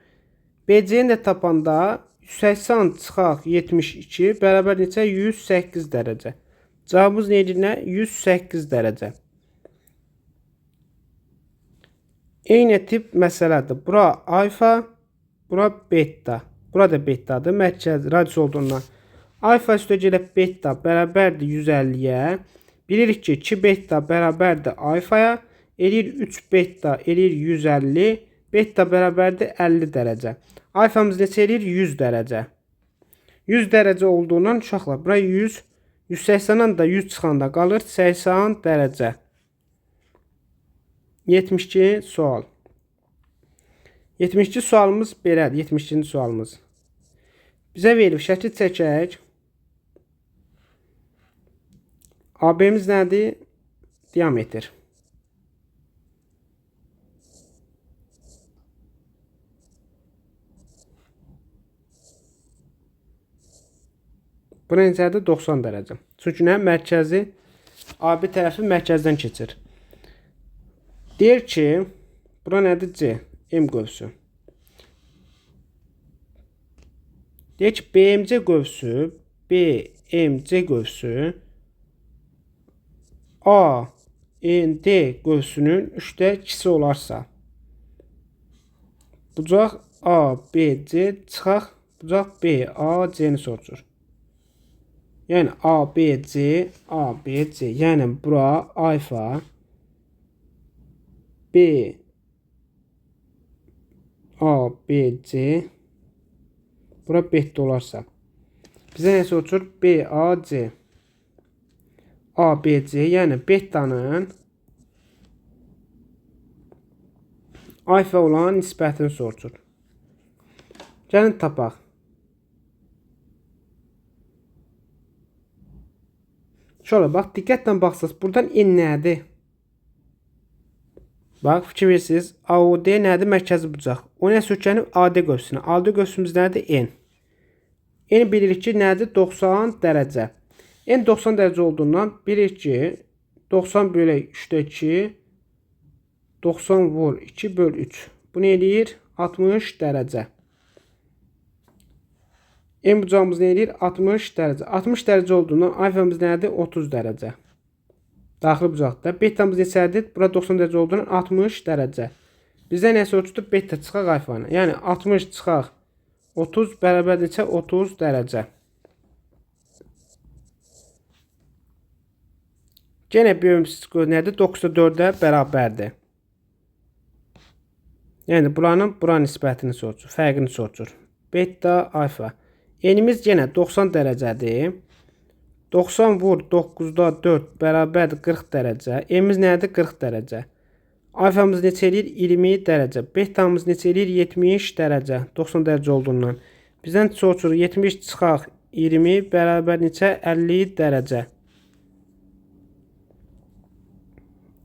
Speaker 1: BC-ni də tapanda 180 çıxaq 72 bərabər neçə? 108 dərəcə. Cavabımız nə? 108 dərəcə. Eyni tip məsələdir. Bura alfa, bura beta. Bura da betadır. Mərkəz radius olduğundan alfa üstəgələk beta bərabərdir 150-yə. Bilirik ki, 2 beta bərabərdir alfaya. Eləyir 3 beta eləyir 150. Beta bərabərdir 50 dərəcə. Alfamız neçə eləyir? 100 dərəcə. 100 dərəcə olduğundan uşaqlar bura 100, 180-dan da 100 çıxanda qalır 80 dərəcə. 72 sual. 72 sualımız belədir. 72-ci sualımız. Bizə verilib şəkil çəkək. AB'miz nədir? Diametr. Bura necədir? 90 dərəcə. Çünki nə? Mərkəzi AB tərəfi mərkəzdən keçir. Deyir ki, bura nədir? C. M qövsü. Deyir ki, BMC qövsü, BMC qövsü AND qövsünün 3də 2-si olarsa, bucaq ABC çıxaq bucaq BAC-ni soruşur. Yəni ABC, yəni bura alfa, B ABC, bura beta olarsa, bizə nə soruşur? BAC. ABC, yəni betanın alfa olan nisbətini soruşur. Gəlin tapaq. Şöyle bax, diqqətlə baxsaq, buradan n nədir? Bax, fikir verirsiniz, AOD nədir? Mərkəzi bucaq. O nə sökənib? AD qövsünə. AD qövsümüz nədir? N. N bilirik ki, nədir? 90 dərəcə. N 90 dərəcə olduğundan bilirik ki, 90 bölək 3-də 2, 90 vur 2 böl 3. Bu nə eləyir? 60 dərəcə. N bucağımız nə eləyir? 60 dərəcə. 60 dərəcə olduğundan alfamız nədir? 30 dərəcə. Daxili bucaqda. Betamız neçədir? Bura 90 dərəcə olduğundan 60 dərəcə. Bizə nə soruşdu? Beta çıxaq alfanı. Yəni 60 çıxaq 30 bərabər neçə? 30 dərəcə. Yenə bölümsüz nədir? 94-ə bərabərdir. Yəni buranın bura nisbətini soruşur, fərqini soruşur. Beta alfa. Enimiz yenə 90 dərəcədir. 90 vur 9-da 4 bərabərdir 40 dərəcə. Enimiz nədir? 40 dərəcə. Alfamız neçə eləyir? 20 dərəcə. Betamız neçə eləyir? 70 dərəcə. 90 dərəcə olduğundan. Bizdən soruşur 70 çıxaq 20 bərabər neçə? 50 dərəcə.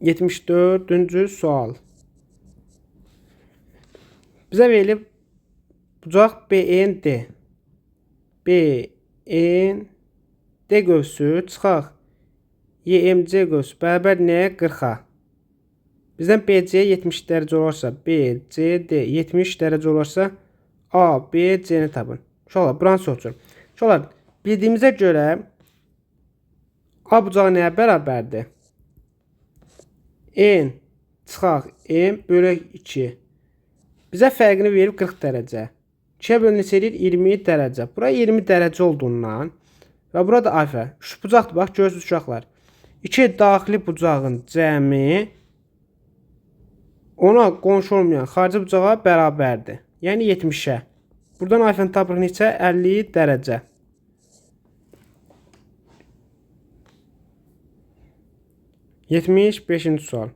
Speaker 1: 74-cü sual. Bizə verilib bucaq BND. BND qövsü çıxaq YMC qövsü bərabər nəyə? 40-a. Bizdən BC 70 dərəcə olarsa, BCD 70 dərəcə olarsa, ABC'ni tapın. Uşaqlar, buranı soruşur. Uşaqlar, bildiyimizə görə A bucağı nəyə bərabərdir? N çıxaq M bölək 2. Bizə fərqini verib 40 dərəcə. 2-yə bölü neçə eləyir? 20 dərəcə. Bura 20 dərəcə olduğundan və burada alfa. Şu bucaqdır, bax, görürsünüz uşaqlar. 2 daxili bucağın cəmi ona qonşu olmayan xarici bucağa bərabərdir. Yəni 70-ə. Buradan alfanı tapırıq neçə? 50 dərəcə. Yetmiş 5-ci sual.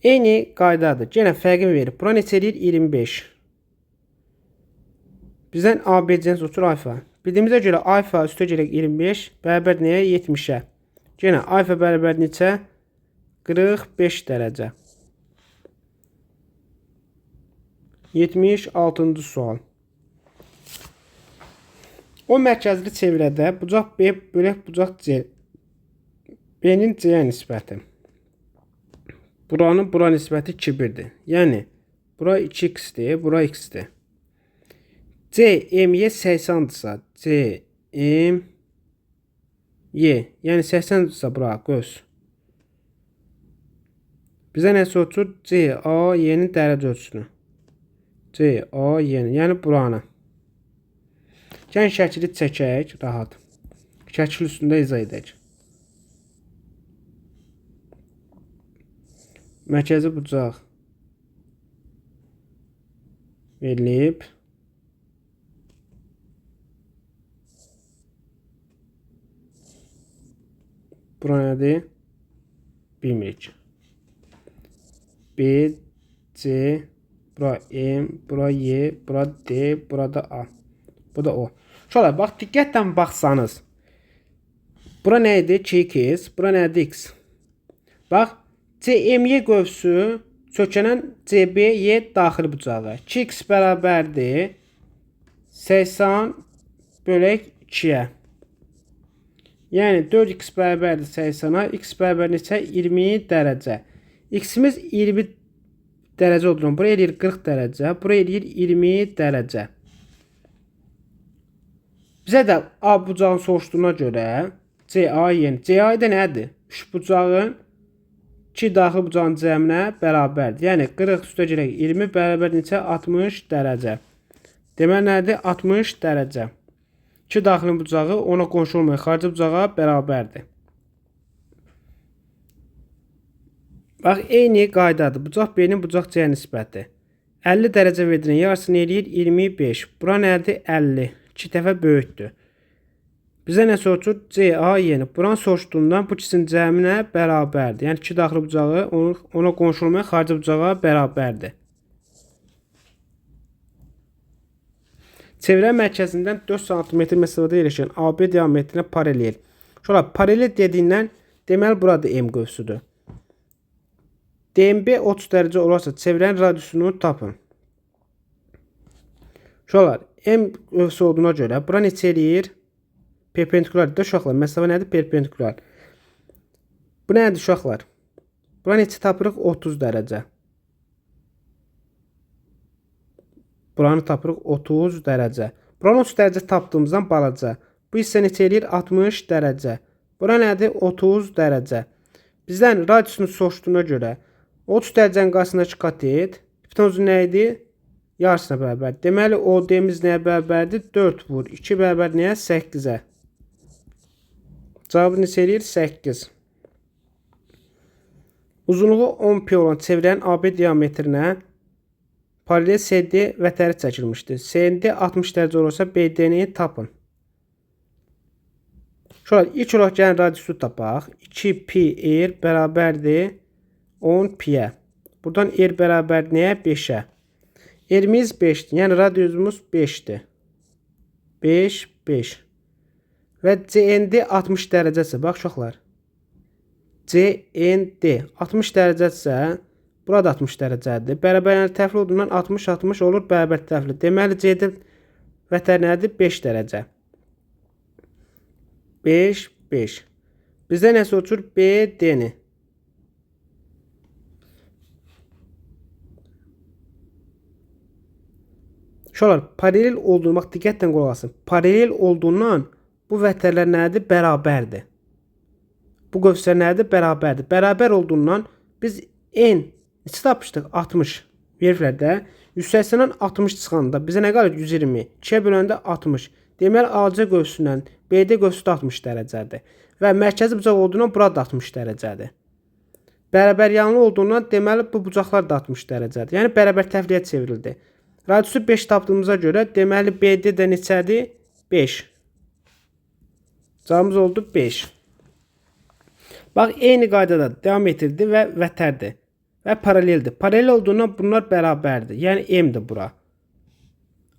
Speaker 1: Eyni qaydadır. Yenə fərqini verir. Bura neçə eləyir? 25. Bizdən ABC-ni soruşur alfa. Bildiyimizə görə alfa üstə gələk 25 bərabər nəyə? 70-ə. Yenə alfa bərabər neçə? 45 dərəcə. 76-cı sual. O mərkəzli çevrədə bucaq B bölək bucaq C. B-nin C-yə nisbəti. Buranın bura nisbəti 2-1-dir. Yəni, bura 2x-dir, bura x-dir. CM-yə 80-dırsa, CM-Y, yəni 80-dırsa bura, göz. Bizə nə soruşur? CA-Y-nin dərəcə ölçüsünü. CA-Y-nin, yəni buranı. Yəni, şəkili çəkək, rahat. Şəkil üstündə izah edək. Mərkəzi bucaq verilib. Bura nədir? Bilmirik. B, C, bura M, bura Y, bura D, burada A. Bu da O. Şöyle bax, diqqətlə baxsanız. Bura nə idi? 2x, bura nədir? X. Bax, CMY qövsü sökənən CBY daxili bucağı. 2x bərabərdir 80 bölək 2-yə. Yəni 4x bərabərdir 80-a, x bərabər neçə? 20 dərəcə. X-imiz 20 dərəcə olduğundan bura eləyir 40 dərəcə, bura eləyir 20 dərəcə. Bizə də A bucağın soruşduğuna görə CA-yə, CA-də nədir? 3 bucağın 2 daxili bucağın cəminə bərabərdir. Yəni 40 üstə gələk 20 bərabər neçə? 60 dərəcə. Deməli nədir? 60 dərəcə. 2 daxili bucağı ona qonşu olmayan xarici bucağa bərabərdir. Bax, eyni qaydadır. Bucaq B-nin bucaq C-yə nisbəti. 50 dərəcə verilən yarısını eləyir 25. Bura nədir? 50. 2 dəfə böyükdür. Bizə nə soruşur? CA-Y-ni. Buranı soruşduğundan bu ikisinin cəminə bərabərdir. Yəni 2 daxili bucağı ona qonşu olmayan xarici bucağa bərabərdir. Çevrə mərkəzindən 4 sm məsafədə yerləşən AB diametrinə paralel. Şöyle paralel dediyindən deməli burada M qövsüdür. DMB 30 dərəcə olarsa çevrənin radiusunu tapın. Şöyle M qövsü olduğuna görə bura neçə eləyir? Perpendikulardır uşaqlar. Məsafə nədir? Perpendikular. Bu nədir uşaqlar? Bura neçə tapırıq? 30 dərəcə. Buranı tapırıq 30 dərəcə. Buranı 30 dərəcə tapdığımızdan balaca. Bu hissə neçə eləyir? 60 dərəcə. Bura nədir? 30 dərəcə. Bizdən radiusunu soruşduğuna görə 30 dərəcənin qarşısındakı katet Hipotenuzun nə idi? Yarısına bərabər. Deməli, OD-miz nəyə bərabərdir? 4 vur 2 bərabər nəyə? 8-ə. Cavabı neçə eləyir? 8. Uzunluğu 10 pi olan çevrənin AB diametrinə paralel CD vətəri çəkilmişdir. CD 60 dərəcə olursa BD-ni tapın. Şöyle ilk olaraq gəlin radiusu tapaq. 2 pi r bərabərdir 10 pi-yə. Buradan r bərabər nəyə? 5-ə. R-miz 5-dir. Yəni radiusumuz 5-dir. 5, 5. Və CND 60 dərəcəsə, bax uşaqlar. CND 60 dərəcəsə, burada 60 dərəcədir. Bərabərlər təfli olduğundan 60, 60 olur bərabər təfli. Deməli, CD vətər nədir? 5 dərəcə. 5, 5. Bizdə nə soruşur? BD-ni. Şöyle paralel olduğunu, bak diqqətlə qulaq asın. Paralel olduğundan bu vətərlər nədir? Bərabərdir. Bu qövslər nədir? Bərabərdir. Bərabər olduğundan biz n neçə tapmışdıq? 60. Veriflərdə 180-dən 60 çıxanda bizə nə qalır? 120. 2-yə böləndə 60. Deməli, AC qövsündən BD qövsü də 60 dərəcədir. Və mərkəzi bucaq olduğundan burada 60 dərəcədir. Bərabər yanlı olduğundan deməli bu bucaqlar da 60 dərəcədir. Yəni bərabər təfliyə çevrildi. Radiusu 5 tapdığımıza görə deməli BD də neçədir? 5. Cavabımız oldu 5. Bax, eyni qaydada diametrdir və vətərdir. Və paraleldir. Paralel olduğundan bunlar bərabərdir. Yəni M-dir bura.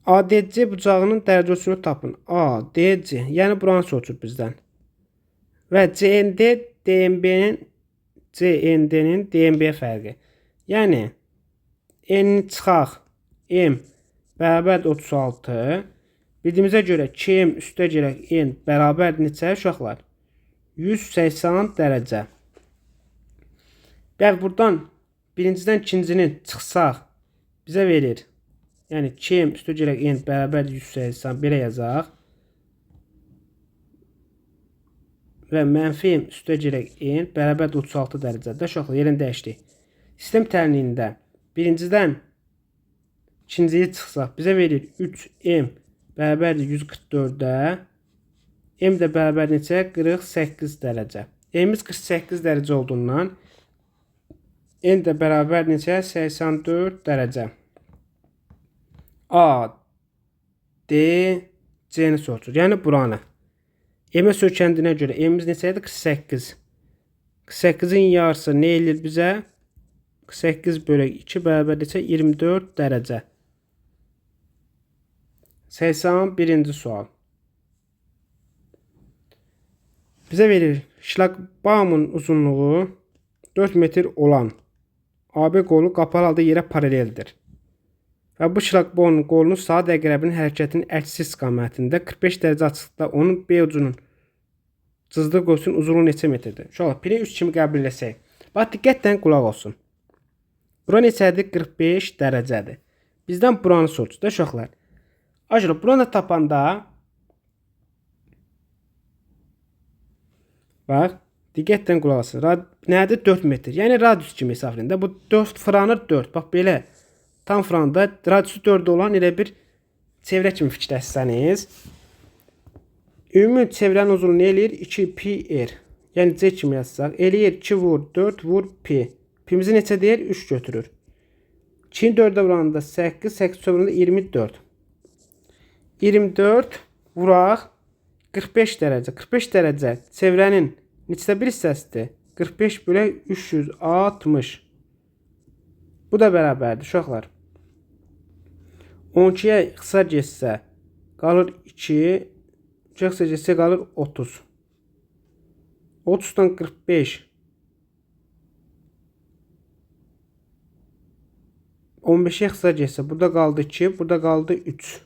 Speaker 1: ADC bucağının dərəcə ölçüsünü tapın. ADC. Yəni buranı soruşur bizdən. Və CND DNB-nin DNB fərqi. Yəni N-ni çıxaq. M bərabər 36. Bildiyimizə görə 2M üstə gələk N bərabər neçə uşaqlar? 180 dərəcə. Bəli, buradan birincidən ikincini çıxsaq bizə verir. Yəni 2M üstə gələk N bərabər 180 belə yazaq. Və mənfi M üstə gələk N bərabər 36 dərəcədə uşaqlar yerini dəyişdik. Sistem tənliyində birincidən ikinciyi çıxsaq bizə verir 3M bərabərdir 144-də. M də bərabər neçə? 48 dərəcə. M-imiz 48 dərəcə olduğundan N də bərabər neçə? 84 dərəcə. A, D, C-ni soruşur. Yəni buranı. M-ə sökəndiyinə görə M-imiz neçədir? 48. 48-in yarısı nə eləyir bizə? 48 bölək 2 bərabər neçə? 24 dərəcə. 81-ci sual. Bizə verir şlaqbaumın uzunluğu 4 metr olan AB qolu qapalı halda yerə paraleldir. Və bu şlaqbaumun qolunun saat əqrəbinin hərəkətinin əksi istiqamətində 45 dərəcə açıqlıqda onun B ucunun cızdığı qövsün uzunluğu neçə metrdir? Uşaqlar, 1-ə 3 kimi qəbul etsək. Bax, diqqətlə qulaq olsun. Bura neçədir? 45 dərəcədir. Bizdən buranı soruşur da uşaqlar. Acılı, buranı tapanda bax, diqqətlə qulaq asın. Nədir? 4 metr. Yəni radius kimi hesablayın da. Bu 4 fıranır 4. Bax belə. Tam fıranda radiusu 4 olan elə bir çevrə kimi fikirləşsəniz. Ümumi çevrənin uzunluğu nə eləyir? 2 pi r. Yəni C kimi yazsaq. Eləyir 2 vur 4 vur pi. Pimizi neçə deyir? 3 götürür. 2-ni 4-ə vuranda 8. 8 vuranda 24. 24 vuraq 45 dərəcə. 45 dərəcə çevrənin neçədə bir hissəsidir? 45 bölək 360. Bu da bərabərdir uşaqlar. 12-yə qısa getsə qalır 2. 2-yə qısa getsə qalır 30. 30-dan 45. 15-yə qısa getsə burada qaldı 2. Burada qaldı 3.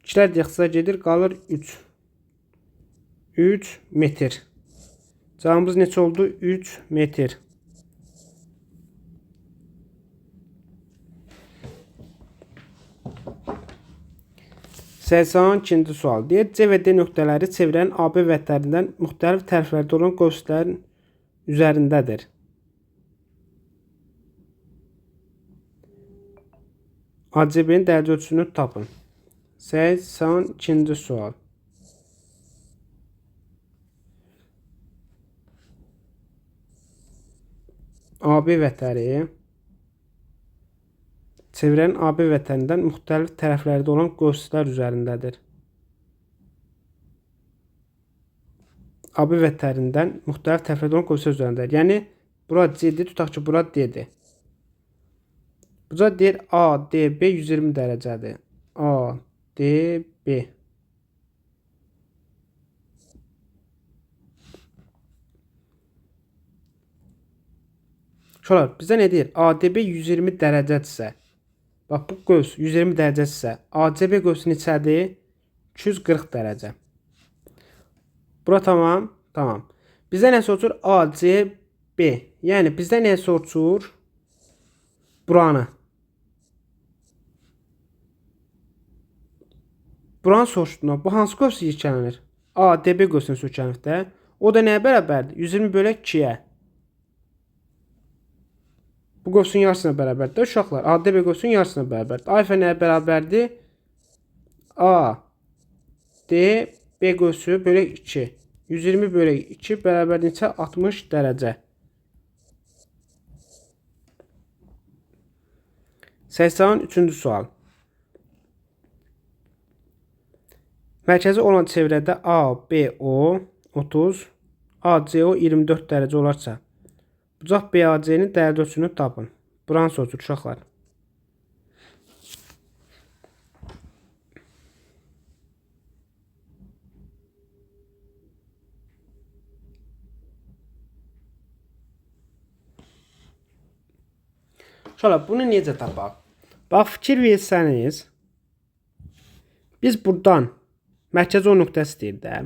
Speaker 1: 2-lər də qısa gedir qalır 3. 3 metr. Cavabımız neçə oldu? 3 metr. Səhsən ikinci sual deyir. C və D nöqtələri çevrənin AB vətərindən müxtəlif tərəflərdə olan qövslərin üzərindədir. ACB-nin dərəcə ölçüsünü tapın. 82-ci sual. AB vətəri çevrənin AB vətərindən müxtəlif tərəflərdə olan qövslər üzərindədir. AB vətərindən müxtəlif tərəflərdə olan qövslər üzərindədir. Yəni, bura C-dir, tutaq ki, bura D-dir. Buca deyir ADB 120 dərəcədir. ADB. Şolar, bizə nə deyir? ADB 120 dərəcədirsə, bax bu qövs 120 dərəcədirsə, ACB qövsü neçədir? 240 dərəcə. Bura tamam? Tamam. Bizə nə soruşur? ACB. Yəni, bizdə nə soruşur? Buranı. Buranı soruşduğunda bu hansı qövs yekələnir? ADB qövsünə sökənir də. O da nəyə bərabərdir? 120 bölək 2-yə. Bu qövsün yarısına bərabərdir. Uşaqlar, ADB qövsün yarısına bərabərdir. Alfa nəyə bərabərdir? ADB qövsü bölək 2. 120 bölək 2 bərabər neçə? 60 dərəcə. 83-cü sual. Mərkəzi olan çevrədə ABO 30, ACO 24 dərəcə olarsa, bucaq BAC-nin dərəcə ölçüsünü tapın. Buranı soruşur uşaqlar. Uşaqlar, bunu necə tapaq? Bax, fikir versəniz, biz buradan mərkəzi o nöqtəsi deyir də.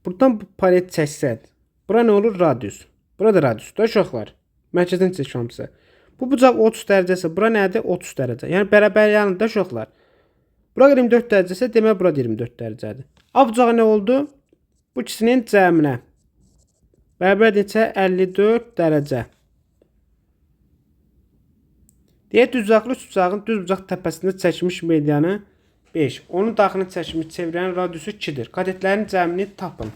Speaker 1: Buradan bu paret çəksək, bura nə olur? Radius. Burada radius da uşaqlar. Mərkəzdən çəkmişsə. Bu bucaq 30 dərəcəsə, bura nədir? 30 dərəcə. Yəni bərabər yanında uşaqlar. Bura 24 dərəcəsə, demək bura 24 dərəcədir. A bucağa nə oldu? Bu ikisinin cəminə. Bərabər neçə? 54 dərəcə. Deyək, düzbucaqlı üç bucağın düz bucaq təpəsində çəkilmiş medianı 5. Onun daxilində çəkilmiş çevrənin radiusu 2-dir. Kadetlərin cəmini tapın.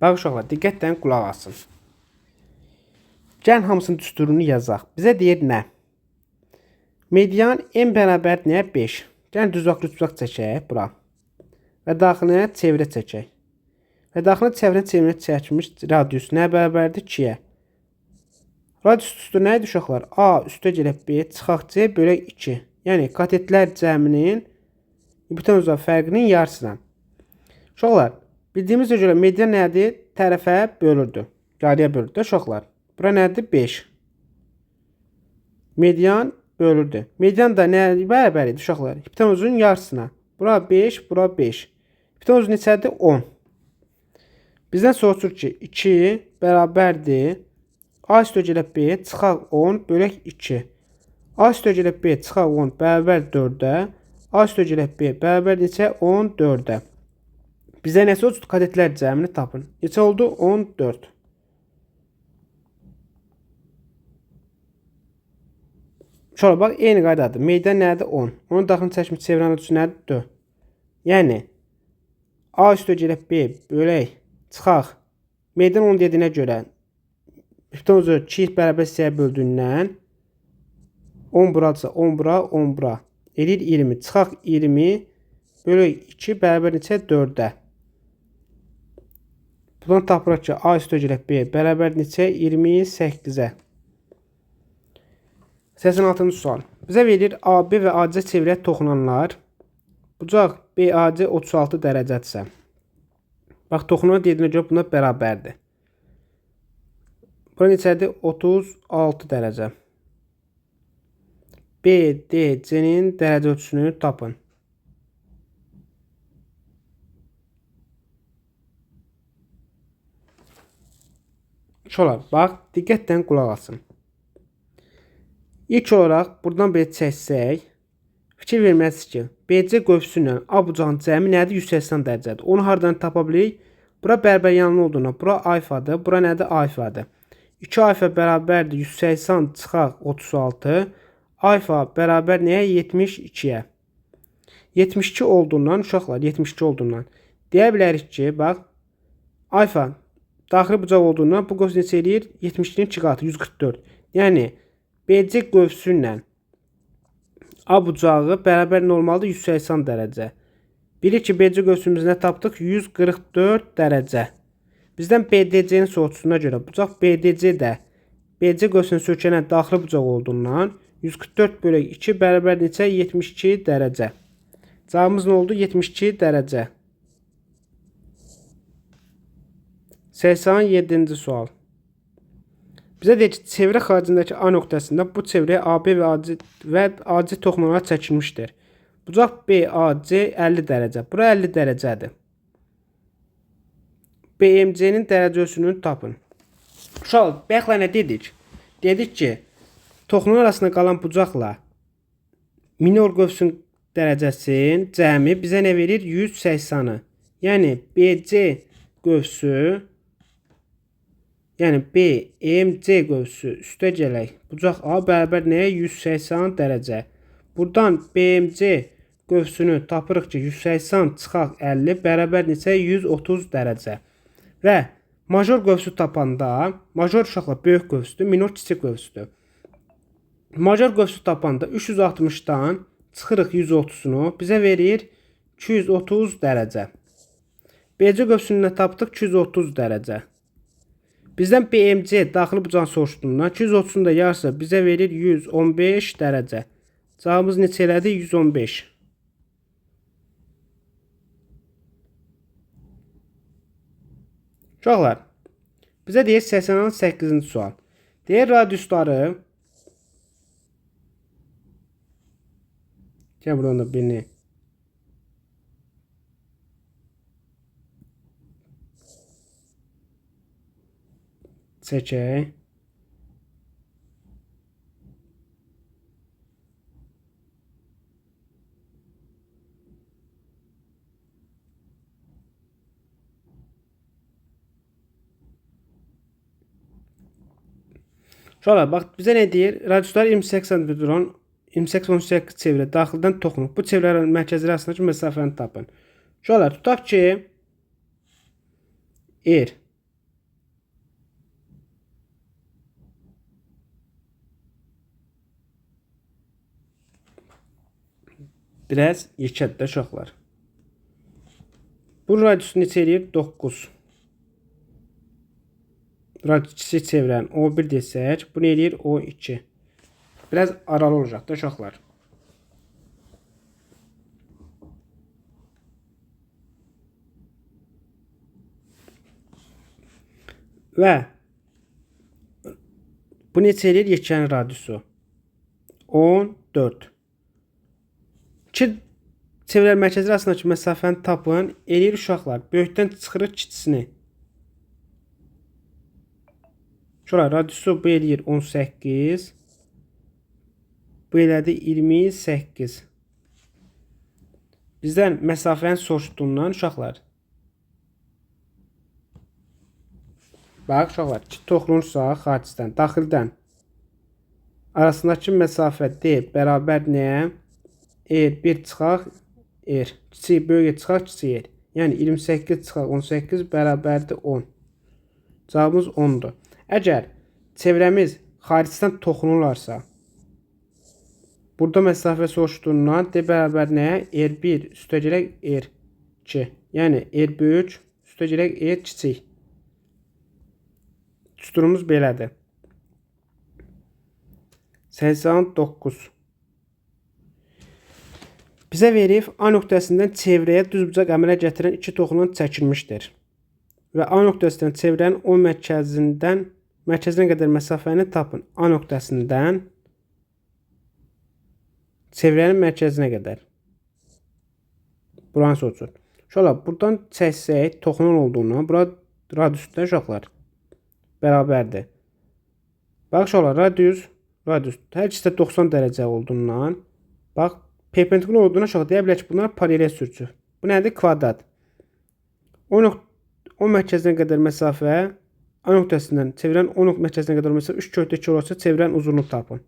Speaker 1: Bax uşaqlar, diqqətlə qulaq asın. Gəlin hamısının düsturunu yazaq. Bizə deyir nə? Median n bərabər nəyə? 5. Gəlin düzbucaqlı üç bucaq çəkək bura. Və daxilinə çevrə çəkək. Və daxilinə çevrə çəkilmiş radius nəyə bərabərdir? 2-yə. Radius üstü nə idi uşaqlar? A üstə gələk B çıxaq C bölək 2. Yəni, katetlər cəminin bütün uzaq fərqinin yarısına. Uşaqlar, bildiyimizə görə median nədir? Tərəfə bölürdü. Yarıya bölürdü uşaqlar. Bura nədir? 5. Median bölürdü. Median da nəyə bərabər idi uşaqlar? Hipotenuzun yarısına. Bura 5, bura 5. Hipotenuz neçədir? 10. Bizdən soruşur ki, 2 bərabərdir. A üstə gələk B çıxaq 10 bölək 2. A üstə gələk B çıxaq 10 bərabər 4-ə. A üstə gələk B bərabər neçə? 14-ə. Bizə nə soruşdu? Kadetlər cəmini tapın. Neçə oldu? 14. Şöyle bax, eyni qaydadır. Meydan nədir? 10. Onun daxilini çəkmiş çevrənin ölçüsü nədir? 4. Yəni, A üstə gələk B bölək çıxaq. Meydan 10 dediyinə görə hipotenuzu 2 bərabər hissəyə böldüyündən 10 buradırsa 10 bura, 10 bura. Edir 20. Çıxaq 20 bölək 2 bərabər neçə? 4-ə. Buradan tapırıq ki, A üstə gələk B bərabər neçə? 28-ə. 86-cı sual. Bizə verir AB və AC çevrəyə toxunanlar. Bucaq BAC 36 dərəcədirsə. Bax, toxunma dediyinə görə buna bərabərdir. Bura neçədir? 36 dərəcə. BDC-nin dərəcə ölçüsünü tapın. Şolar, bax, diqqətlə qulaq asın. İlk olaraq, buradan belə çəksək, fikir verməsiniz ki, BC qövsü ilə A bucağın cəmi nədir? 180 dərəcədir. Onu haradan tapa bilirik? Bura bərabər yanlı olduğuna, bura alfadır, bura nədir? Alfadır. 2 alfa bərabərdir 180 çıxaq 36. alfa bərabər nəyə? 72-yə. 72 olduğundan uşaqlar 72 olduğundan deyə bilərik ki, bax alfa daxili bucaq olduğundan bu qövs neçə eləyir? 72-nin 2 qatı 144. Yəni BC qövsü ilə A bucağı bərabər normaldır 180 dərəcə. Bilir ki, BC qövsümüzü nə tapdıq? 144 dərəcə. Bizdən BDC-nin sorğusuna görə bucaq BDC də BC qövsünün sökənən daxili bucaq olduğundan 144 bölək 2 bərabər neçə? 72 dərəcə. Cavabımız nə oldu? 72 dərəcə. 87-ci sual. Bizə deyir ki, çevrə xaricindəki A nöqtəsində bu çevrəyə AB və AC toxumalar çəkilmişdir. Bucaq BAC 50 dərəcə. Bura 50 dərəcədir. BMC-nin dərəcə ölçüsünü tapın. Uşaq, bayaqla nə dedik? Dedik ki, toxumalar arasında qalan bucaqla minor qövsün dərəcəsinin cəmi bizə nə verir? 180-ı. Yəni BC qövsü, yəni BMC qövsü üstə gələk. Bucaq A bərabər nəyə? 180 dərəcə. Buradan BMC qövsünü tapırıq ki, 180 çıxaq 50 bərabər neçə? 130 dərəcə. Və major qövsü tapanda, major uşaqlar böyük qövsüdür, minor kiçik qövsüdür. Major qövsü tapanda 360-dan çıxırıq 130-unu, bizə verir 230 dərəcə. BC qövsünü tapdıq 230 dərəcə. Bizdən BMC daxili bucağın soruşduğundan 230-un da yarısı bizə verir 115 dərəcə. Cavabımız neçə elədi? 115. Uşaqlar, bizə deyir 88-ci sual. Deyir radiusları, gəl buradan da birini çəkək. Uşaqlar, bax bizə nə deyir? Radiuslar 28 cm olan 28-18 çevrə daxildən toxunub. Bu çevrələrin mərkəzləri arasındakı məsafəni tapın. Uşaqlar, tutaq ki, R biraz yekəddir uşaqlar. Bu radiusu neçə eləyir? 9. Radius kiçik çevrənin O1 desək, bu nə eləyir? O2. Biraz aralı olacaq da uşaqlar. Və bu neçə eləyir? Yekənin radiusu 14. İki çevrələr mərkəzləri arasındakı məsafəni tapın. Eləyir uşaqlar. Böyükdən çıxırıq kiçisini. Şurada radiusu bu eləyir 18. Bu elədi 28. Bizdən məsafəni soruşduğundan uşaqlar. Bax uşaqlar, ki toxunursa xaricdən, daxildən arasındakı məsafə D bərabər nəyə? R1 çıxaq R. Kiçik böyüyə çıxaq kiçik R. Yəni 28 çıxaq 18 bərabərdir 10. Cavabımız 10'dur. Əgər çevrəmiz xaricdən toxunurlarsa, burada məsafə soruşduğundan D bərabər nəyə? R1 üstə gələk R2. Yəni R böyük üstə gələk R kiçik. Düsturumuz belədir. 89. Bizə verib A nöqtəsindən çevrəyə düzbucaq əmələ gətirən iki toxunun çəkilmişdir. Və A nöqtəsindən çevrənin O mərkəzinə qədər məsafəni tapın. A nöqtəsindən çevrənin mərkəzinə qədər. Buranı soruşur. Uşaqlar, buradan çəksək, toxunun olduğundan, bura radiusda uşaqlar bərabərdir. Bax uşaqlar, radius hər ikisi də 90 dərəcə olduğundan, bax, perpendikular olduğuna uşaqlar deyə bilər ki, bunlar paralel sürçür. Bu nədir? Kvadrat. O mərkəzinə qədər məsafə, A nöqtəsindən çevrənin O mərkəzinə qədər məsafə 3/2 olursa çevrənin uzunluğunu tapın.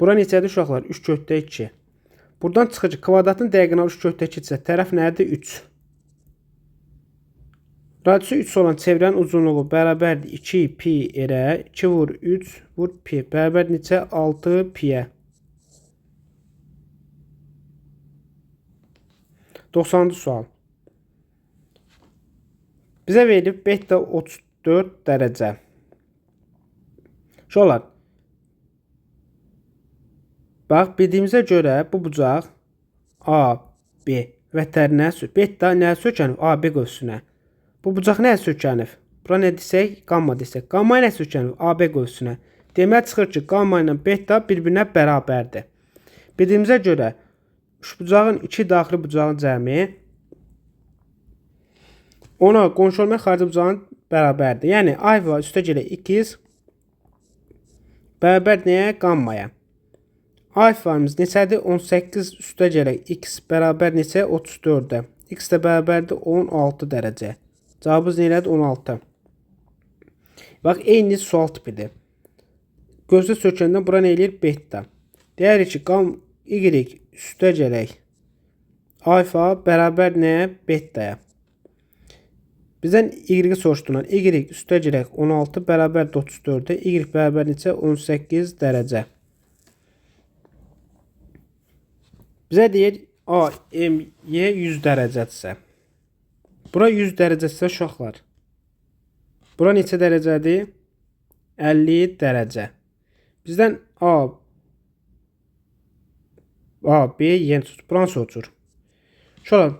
Speaker 1: Bura neçədir uşaqlar? 3/2. Buradan çıxıcı kvadratın diagonal 3/2 isə tərəf nədir? 3. Radiusu 3 olan çevrənin uzunluğu bərabərdir 2 pi r. 2 vur 3 vur pi. Bərabər neçə? 6 pi-yə. 90-cı sual. Bizə verilib beta 34 dərəcə. Uşaqlar, bax, bildiyimizə görə bu bucaq A, B vətərinə, beta nəyə sökənib? A, B qövsünə. Bu bucaq nəyə sökənib? Bura nə desək? Qamma desək. Qamma nəyə sökənib? A, B qövsünə. Demək çıxır ki, qamma ilə beta bir-birinə bərabərdir. Bildiyimizə görə üç bucağın iki daxili bucağın cəmi ona qonşu olmayan xarici bucağın bərabərdir. Yəni alfa üstə gələ x bərabər nəyə? Qammaya. Alfamız neçədir? 18 üstə gələ x bərabər neçə? 34-də. X də bərabərdir 16 dərəcə. Cavabımız nədir? 16. Bax, eyni sual tipidir. Gözdə sökəndən bura nə eləyir? Beta. Deyərik ki, y üstə gələk alfa bərabər nəyə? Betaya. Bizdən y soruşdular. Y üstə gələk 16 bərabər 34-də. Y bərabər neçə? 18 dərəcə. Bizə deyir A, M, Y 100 dərəcədirsə. Bura 100 dərəcədirsə uşaqlar. Bura neçə dərəcədir? 50 dərəcə. Bizdən A, B, Y soruşur. Buranı soruşur. Uşaqlar,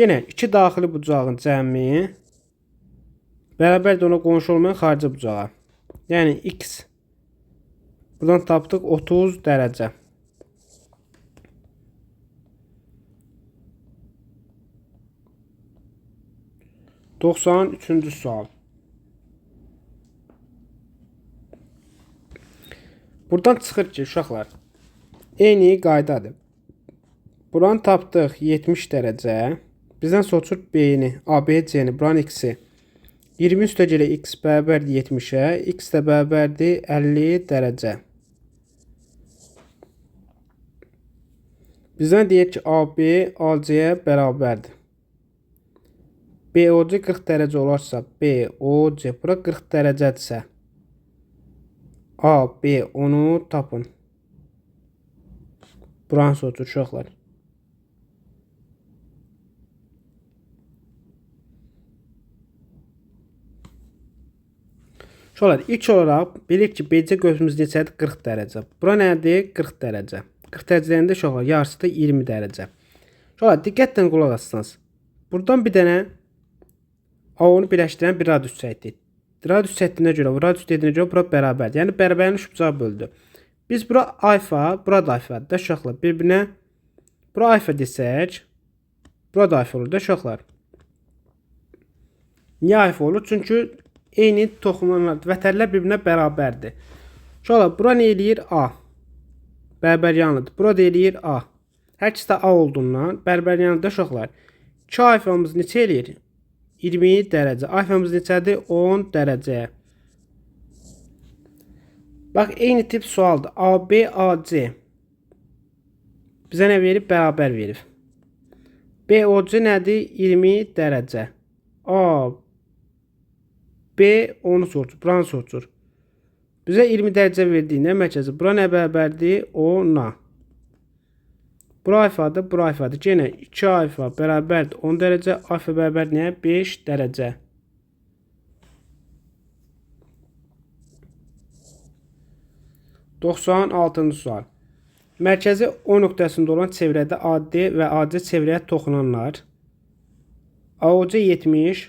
Speaker 1: yenə iki daxili bucağın cəmi bərabərdir ona qonşu olmayan xarici bucağa. Yəni x buradan tapdıq 30 dərəcə. Doksan üçüncü sual. Buradan çıxır ki, uşaqlar, eyni qaydadır. Buranı tapdıq 70 dərəcə. Bizdən soruşur B-ni, ABC-ni, buranın x-i. 20 üstə gələ x bərabərdir 70-ə, x də bərabərdir 50 dərəcə. Bizdən deyir ki, AB AC-yə bərabərdir. BOC 40 dərəcə olarsa, BOC bura 40 dərəcədirsə, AB onu tapın. Buranı soruşur uşaqlar. Uşaqlar, ilk olaraq bilir ki, BC qövsümüz neçədir? 40 dərəcə. Bura nədir? 40 dərəcə. 40 dərəcələrində uşaqlar, yarısı da 20 dərəcə. Uşaqlar, diqqətlə qulaq assanız. Buradan bir dənə A-onu birləşdirən bir radius çəkdik. Radius çəkdiyinə görə, radius dediyinə görə bura bərabərdir. Yəni, bərabərini üç bucağa böldü. Biz bura alfa, bura da alfadır da uşaqlar. Bir-birinə, bura alfa desək, bura da alfa olur da uşaqlar. Niyə alfa olur? Çünki eyni toxumanlar, vətərlər bir-birinə bərabərdir. Uşaqlar, bura nə eləyir? A. Bərabər yanıdır. Bura da eləyir A. Hər ikisi də A olduğundan bərabər yanıdır uşaqlar. 2 alfamız neçə eləyir? 20 dərəcə. Alfamız neçədir? 10 dərəcəyə. Bax, eyni tip sualdır. AB, AC. Bizə nə verib? Bərabər verib. BOC nədir? 20 dərəcə. A, B, onu soruşur. Buranı soruşur. Bizə 20 dərəcə verdiyindən mərkəzi. Bura nə bərabərdir? 10-a. Bura alfadır, bura alfadır. Yenə 2 alfa bərabərdir 10 dərəcə. Alfa bərabər nəyə? 5 dərəcə. Doksan altıncı sual. Mərkəzi O nöqtəsində olan çevrədə AD və AC çevrəyə toxunanlar AOC 70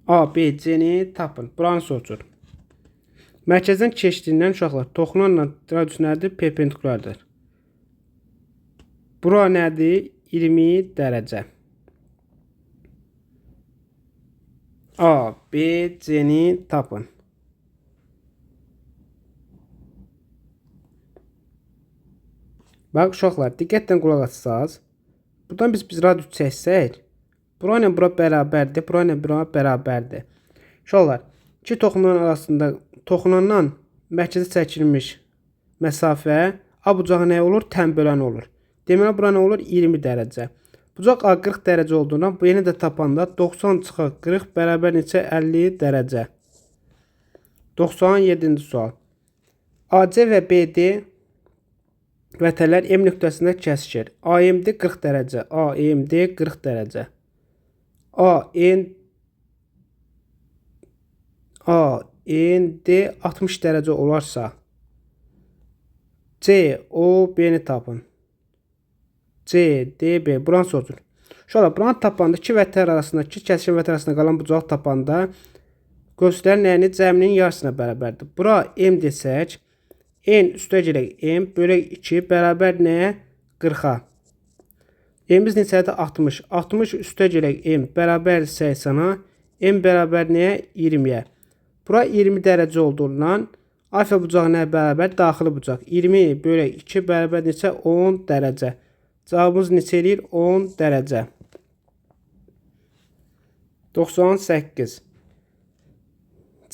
Speaker 1: ABC-ni tapın. Buranı soruşur. Mərkəzdən keçdiyindən uşaqlar toxunanla radius nədir? Perpendikulardır. Bura nədir? 20 dərəcə. A, B, C-ni tapın. Bax, uşaqlar, diqqətlə qulaq assaz. Buradan biz radius çəksək, bura ilə bura bərabərdir, bura ilə bura bərabərdir. Uşaqlar, iki toxunanın arasında toxunandan mərkəzə çəkilmiş məsafə A bucağı nə olur? Tənbölən olur. Deməli bura nə olur? 20 dərəcə. Bucaq A 40 dərəcə olduğundan bu yeni də tapanda 90 çıxaq 40 bərabər neçə? 50 dərəcə. 97-ci sual. AC və BD vətənlər M nöqtəsində kəsişir. AMD 40 dərəcə. AMD 40 dərəcə. AND 60 dərəcə olarsa COB-ni tapın. CDB buranı sorulur. Şöyle buranı tapanda iki vətər arasındakı kəsişən vətər arasında qalan bucağı tapanda qövslərin əyni cəminin yarısına bərabərdir. Bura M desək, N üstəgələk M bölək 2 bərabər nəyə? 40-a. M'imiz neçədir? 60. 60 üstəgələk M bərabər 80-a. M bərabər nəyə? 20-yə. Bura 20 dərəcə olduğundan alfa bucağı nəyə bərabər? Daxili bucaq. 20 bölək 2 bərabər neçə? 10 dərəcə. Cavabımız neçə eləyir? 10 dərəcə. 98.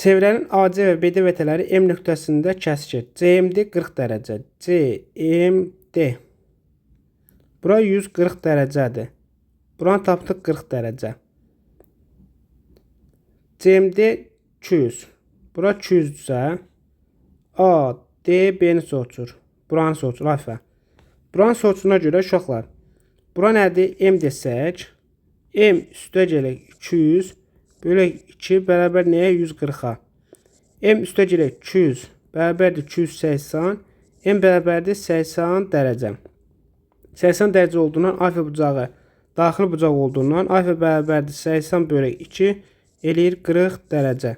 Speaker 1: Çevrənin AC və BD vətələri M nöqtəsində kəsişir. CMD 40 dərəcə. CMD. Bura 140 dərəcədir. Buranı tapdıq 40 dərəcə. CMD 200. Bura 200-dürsə ADB-ni soruşur. Buranı soruşur alfa. Buranın soruşuna görə uşaqlar. Bura nədir? M desək. M üstəgələk 200 bölək 2 bərabər nəyə? 140-a. M üstəgələk 200 bərabərdir 280. M bərabərdir 80 dərəcə. 80 dərəcə olduğundan alfa bucağı daxili bucaq olduğundan alfa bərabərdir 80 bölək 2 eləyir 40 dərəcə.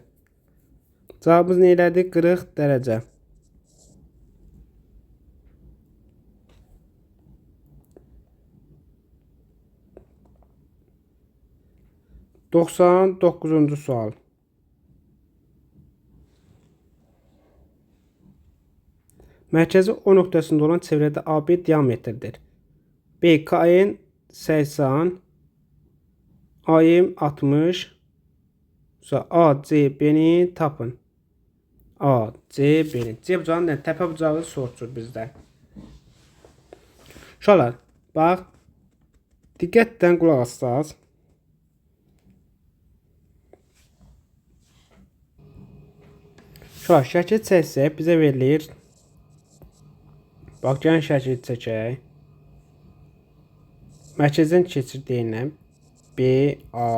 Speaker 1: Cavabımız nə elədi? 40 dərəcə. Doksan doqquzuncu sual. Mərkəzi O nöqtəsində olan çevrədə AB diametrdir. BKN 80, AM 60, ACB-ni tapın. ACB-ni. C bucağının təpə bucağı soruşur bizdən. Uşaqlar, bax, diqqətlə qulaq assaz. Uşaqlar, şəkil çəksək bizə verilir. Bax, gəlin şəkil çəkək. Mərkəzdən keçir deyiləm. BA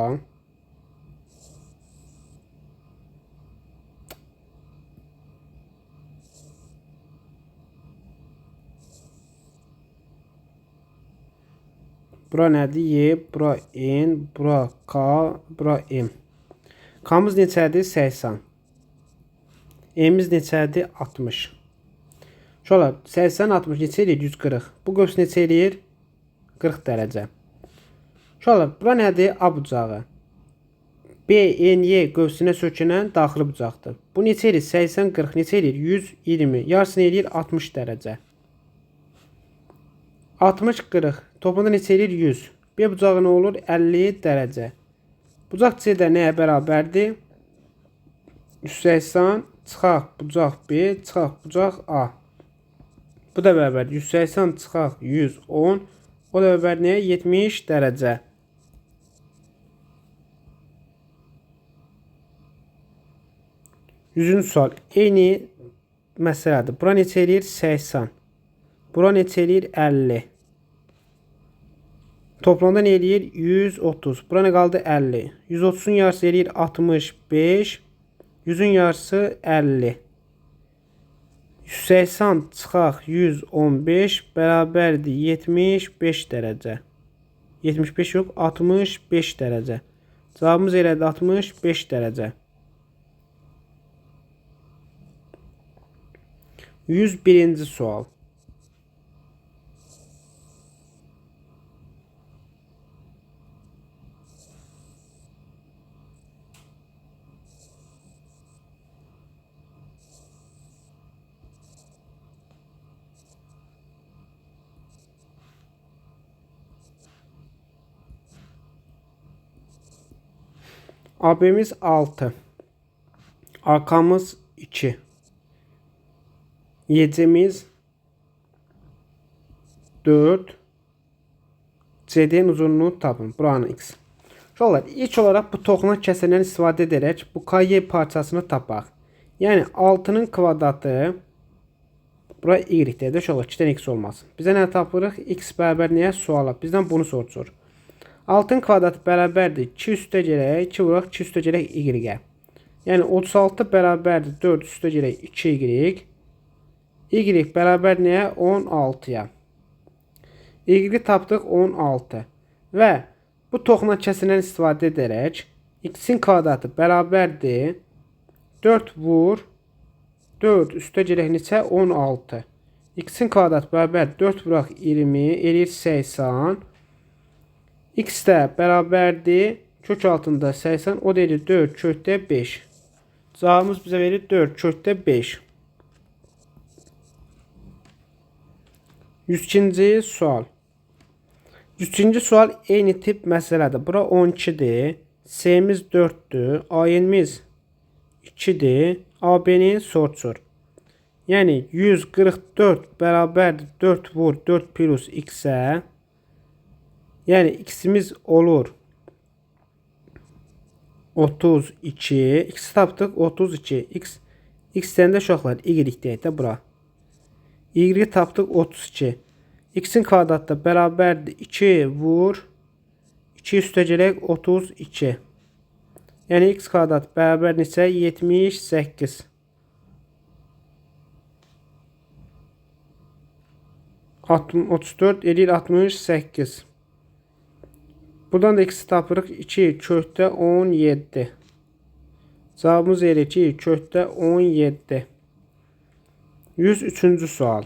Speaker 1: Bura nədir? Y, bura N, bura K, bura M. K-mız neçədir? 80. M'imiz neçədir? 60. Şöyle 80, 60 neçə eləyir? 140. Bu qövs neçə eləyir? 40 dərəcə. Şöyle bura nədir? A bucağı. BNY qövsünə sökülən daxili bucaqdır. Bu neçə eləyir? 80, 40 neçə eləyir? 120. Yarısını eləyir 60 dərəcə. 60, 40. Toplamda neçə eləyir? 100. B bucağı nə olur? 50 dərəcə. Bucaq C də nəyə bərabərdir? 180 çıxaq bucaq B, çıxaq bucaq A. Bu da bərabərdir. 180 çıxaq 110. O da bərabər nəyə? 70 dərəcə. Yüzüncü sual. Eyni məsələdir. Bura neçə eləyir? 80. Bura neçə eləyir? 50. Toplamda nə eləyir? 130. Bura nə qaldı? 50. 130'un yarısı eləyir 65. 100'ün yarısı 50. 180 çıxaq 115 bərabərdir 75 dərəcə. 75 yox, 65 dərəcə. Cavabımız elədir 65 dərəcə. 101-ci sual. AB'miz 6. AK'mız 2. Y'cimiz 4. CD'nin uzunluğunu tapın. Buranın x. Uşaqlar, ilk olaraq bu toxunan kəsrdən istifadə edərək bu KY parçasını tapaq. Yəni 6'nın kvadratı bura y-dir. Uşaqlar, 2 x olmasın. Bizə nə tapırıq? X bərabər nəyə? Suala. Bizdən bunu soruşur. 6'nın kvadratı bərabərdir 2 üstə gələk 2 vuraq 2 üstə gələk y-ə. Yəni 36 bərabərdir 4 üstə gələk 2y. Y bərabər nəyə? 16'ya. Y tapdıq 16 və bu toxunan kəsrdən istifadə edərək x'in kvadratı bərabərdir 4 vur 4 üstə gələk neçə? 16. X'in kvadratı bərabər 4 vuraq 20 eləyir 80. X də bərabərdir kök altında 80 o da edir 4 kökdə 5. Cavabımız bizə verir 4 kökdə 5. 102-ci sual. 103-cü sual eyni tip məsələdir. Bura 12'dir. S'miz 4'dür. AN'miz 2'dir. AB'ni soruşur. Yəni 144 bərabərdir 4 vur 4 plus x'ə. Yəni x'imiz olur 32. X tapdıq 32. X'dən də uşaqlar y deyək də bura. Y tapdıq 32. X'in kvadratı bərabərdir 2 vur 2 üstə gələk 32. Yəni x kvadrat bərabər neçə? 78. 34 eləyir 68. Buradan da x tapırıq 2 kökdə 17. Cavabımız verir ki kökdə 17. 103-cü sual.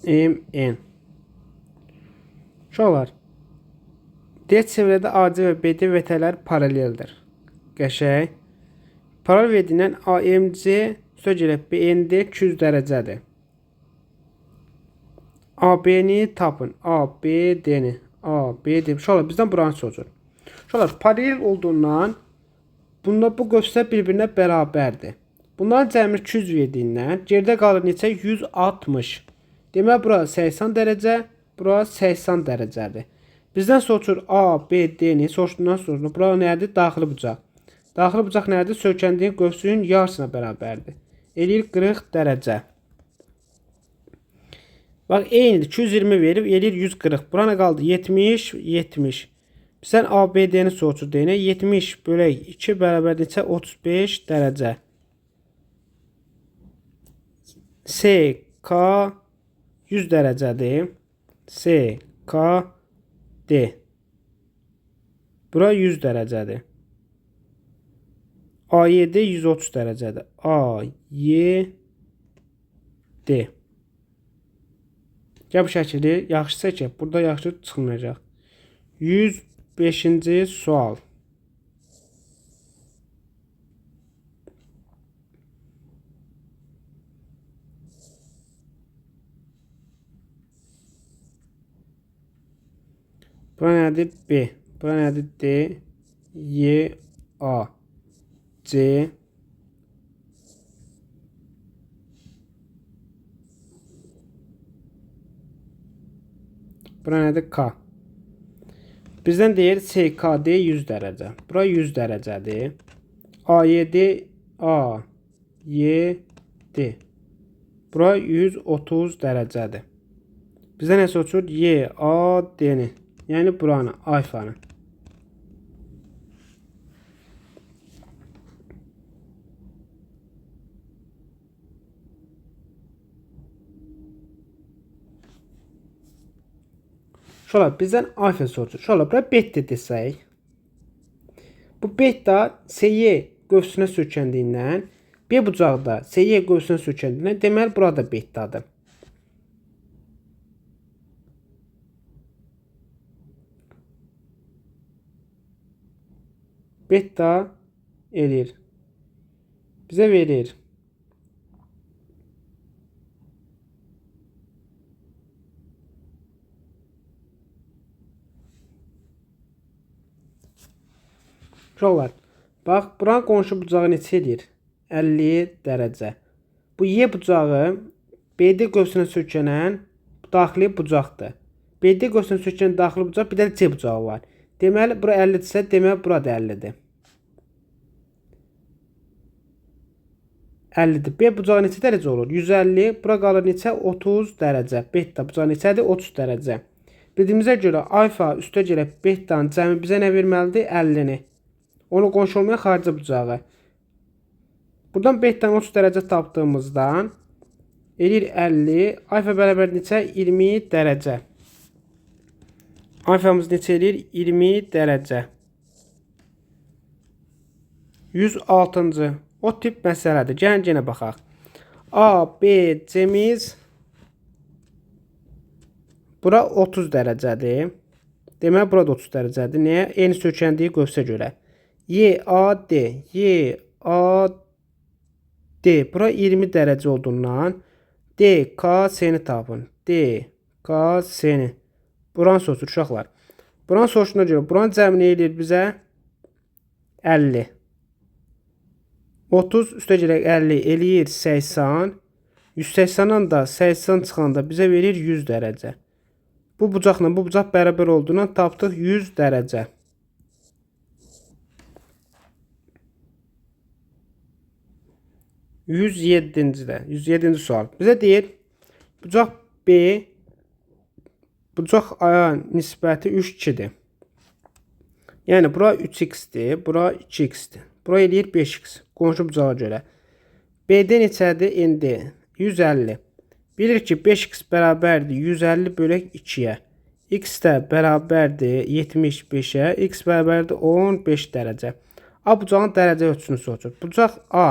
Speaker 1: MN. Uşaqlar, D çevrədə AC və BD vətələr paraleldir. Qəşəng. Paralel edilən AMC üstəgələk BND 200 dərəcədir. AB-ni tapın. ABD-ni. ABD. Uşaqlar, bizdən buranı soruşur. Uşaqlar, paralel olduğundan bunda bu qövslər bir-birinə bərabərdir. Bunların cəmi 200 verdiyindən geridə qalır neçə? 160. Demək, bura 80 dərəcə, bura 80 dərəcədir. Bizdən soruşur ABD-ni, soruşduğundan sonra bura nədir? Daxili bucaq. Daxili bucaq nədir? Söykəndiyin qövsünün yarısına bərabərdir. Eləyir 40 dərəcə. Bax, eynidir. 220 verib, eləyir 140. Bura nə qaldı? 70, 70. Bizdən ABD-ni soruşur deyinə. 70 bölək 2 bərabər neçə? 35 dərəcə. SK 100 dərəcədir. SKD. Bura 100 dərəcədir. AYD 130 dərəcədir. AYD. Gəl bu şəkili yaxşı çəkək. Burada yaxşı çıxmayacaq. 105-ci sual. Bura nədir? B. Bura nədir? D. Y. A. C. Bura nədir? K. Bizdən deyir SKD 100 dərəcə. Bura 100 dərəcədir. AYD AYD. Bura 130 dərəcədir. Bizdən nə soruşur? YAD-ni. Yəni buranı, alfanı. Şöyle bizdən alfa soruşur. Şöyle bura beta desək. Bu beta SY qövsünə söykəndiyindən B bucaqda SY qövsünə söykəndiyindən deməli burada betadır. beta eləyir. Bizə verir. Uşaqlar, bax, buranın qonşu bucağı neçə edir? 50 dərəcə. Bu Y bucağı BD qövsünə sökənən daxili bucaqdır. BD qövsünə sökənən daxili bucaq, bir də C bucağı var. Deməli, bura 50-dirsə, deməli, bura da 50-dir. 50-dir. B bucağı neçə dərəcə olur? 150. Bura qalır neçə? 30 dərəcə. Beta bucağı neçədir? 30 dərəcə. Bildiyimizə görə alfa üstə gələk betanın cəmi bizə nə verməlidir? 50-ni. Onu qonşu olmayan xarici bucağı. Buradan betanın 30 dərəcə tapdığımızdan eləyir 50. Alfa bərabər neçə? 20 dərəcə. Alfamız neçə eləyir? 20 dərəcə. 106-cı. O tip məsələdir. Gəlin yenə baxaq. A, B, C-miz bura 30 dərəcədir. Deməli, bura da 30 dərəcədir. Niyə? Eyni sökəndiyi qövsə görə. Y, A, D. Y, A, D. Bura 20 dərəcə olduğundan D, K, S-ni tapın. D, K, S-ni. Buranı soruşur uşaqlar. Buranı soruşduğuna görə buranın cəmi nə eləyir bizə? 50. 30 üstə gələk 50 eləyir 80. 180-dan da 80 çıxanda bizə verir 100 dərəcə. Bu bucaqla bu bucaq bərabər olduğundan tapdıq 100 dərəcə. %107-də. 107-ci sual. Bizə deyir, bucaq B bucaq A nisbəti 3-2-dir. Yəni, bura 3x-dir, bura 2x-dir. Bura eləyir 5x. Qonşu bucağa görə. BD neçədir? ND 150. Bilir ki, 5x bərabərdir 150 bölək 2-yə. X də bərabərdir 75-ə. X bərabərdir 15 dərəcə. A bucağın dərəcə ölçüsünü soruşur. Bucaq A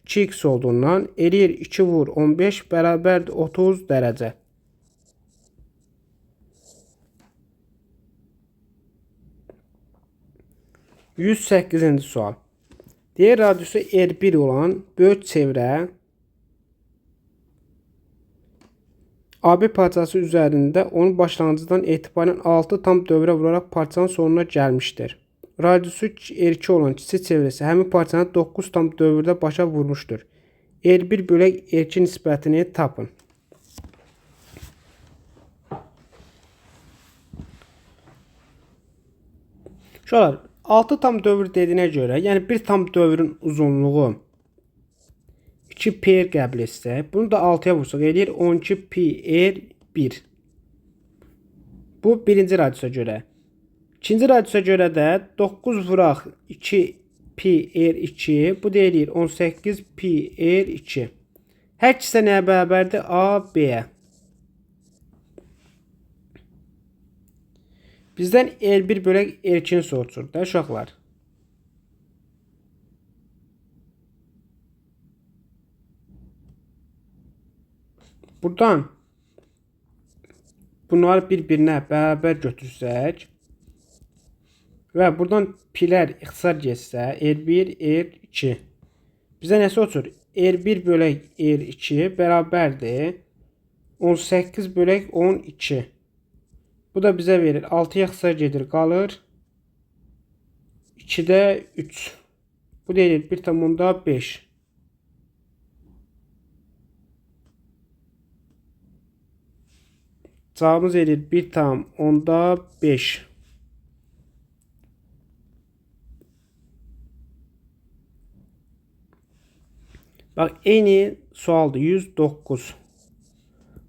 Speaker 1: 2x olduğundan eləyir 2 vur 15 bərabərdir 30 dərəcə. %108-ci sual. Deyir, radiusu R1 olan böyük çevrə AB parçası üzərində onun başlanğıcından etibarən 6 tam dövrə vuraraq parçanın sonuna gəlmişdir. Radiusu R2 olan kiçik çevrəsi həmin parçanı 9 tam dövrdə başa vurmuşdur. R1 bölək R2 nisbətini tapın. Uşaqlar, 6 tam dövr dediyinə görə, yəni bir tam dövrün uzunluğu 2 pi r qəbul etsək, bunu da 6-ya vursaq, eləyir 12 pi r1. Bu birinci radiusa görə. İkinci radiusa görə də 9 vuraq 2 pi r2, bu da eləyir 18 pi r2. Hər ikisi nəyə bərabərdir? A, B-yə. Bizdən R1 bölək R2-ni soruşur da uşaqlar. Buradan bunları bir-birinə bərabər götürsək və buradan pilər ixtisar getsə R1, R2. Bizə nə soruşur? R1 bölək R2 bərabərdir 18 bölək 12. Bu da bizə verir. 6-ya ixtisar gedir, qalır 2-də 3. Bu deyir 1,5. Cavabımız edir 1,5. Bax, eyni sualdır. 109.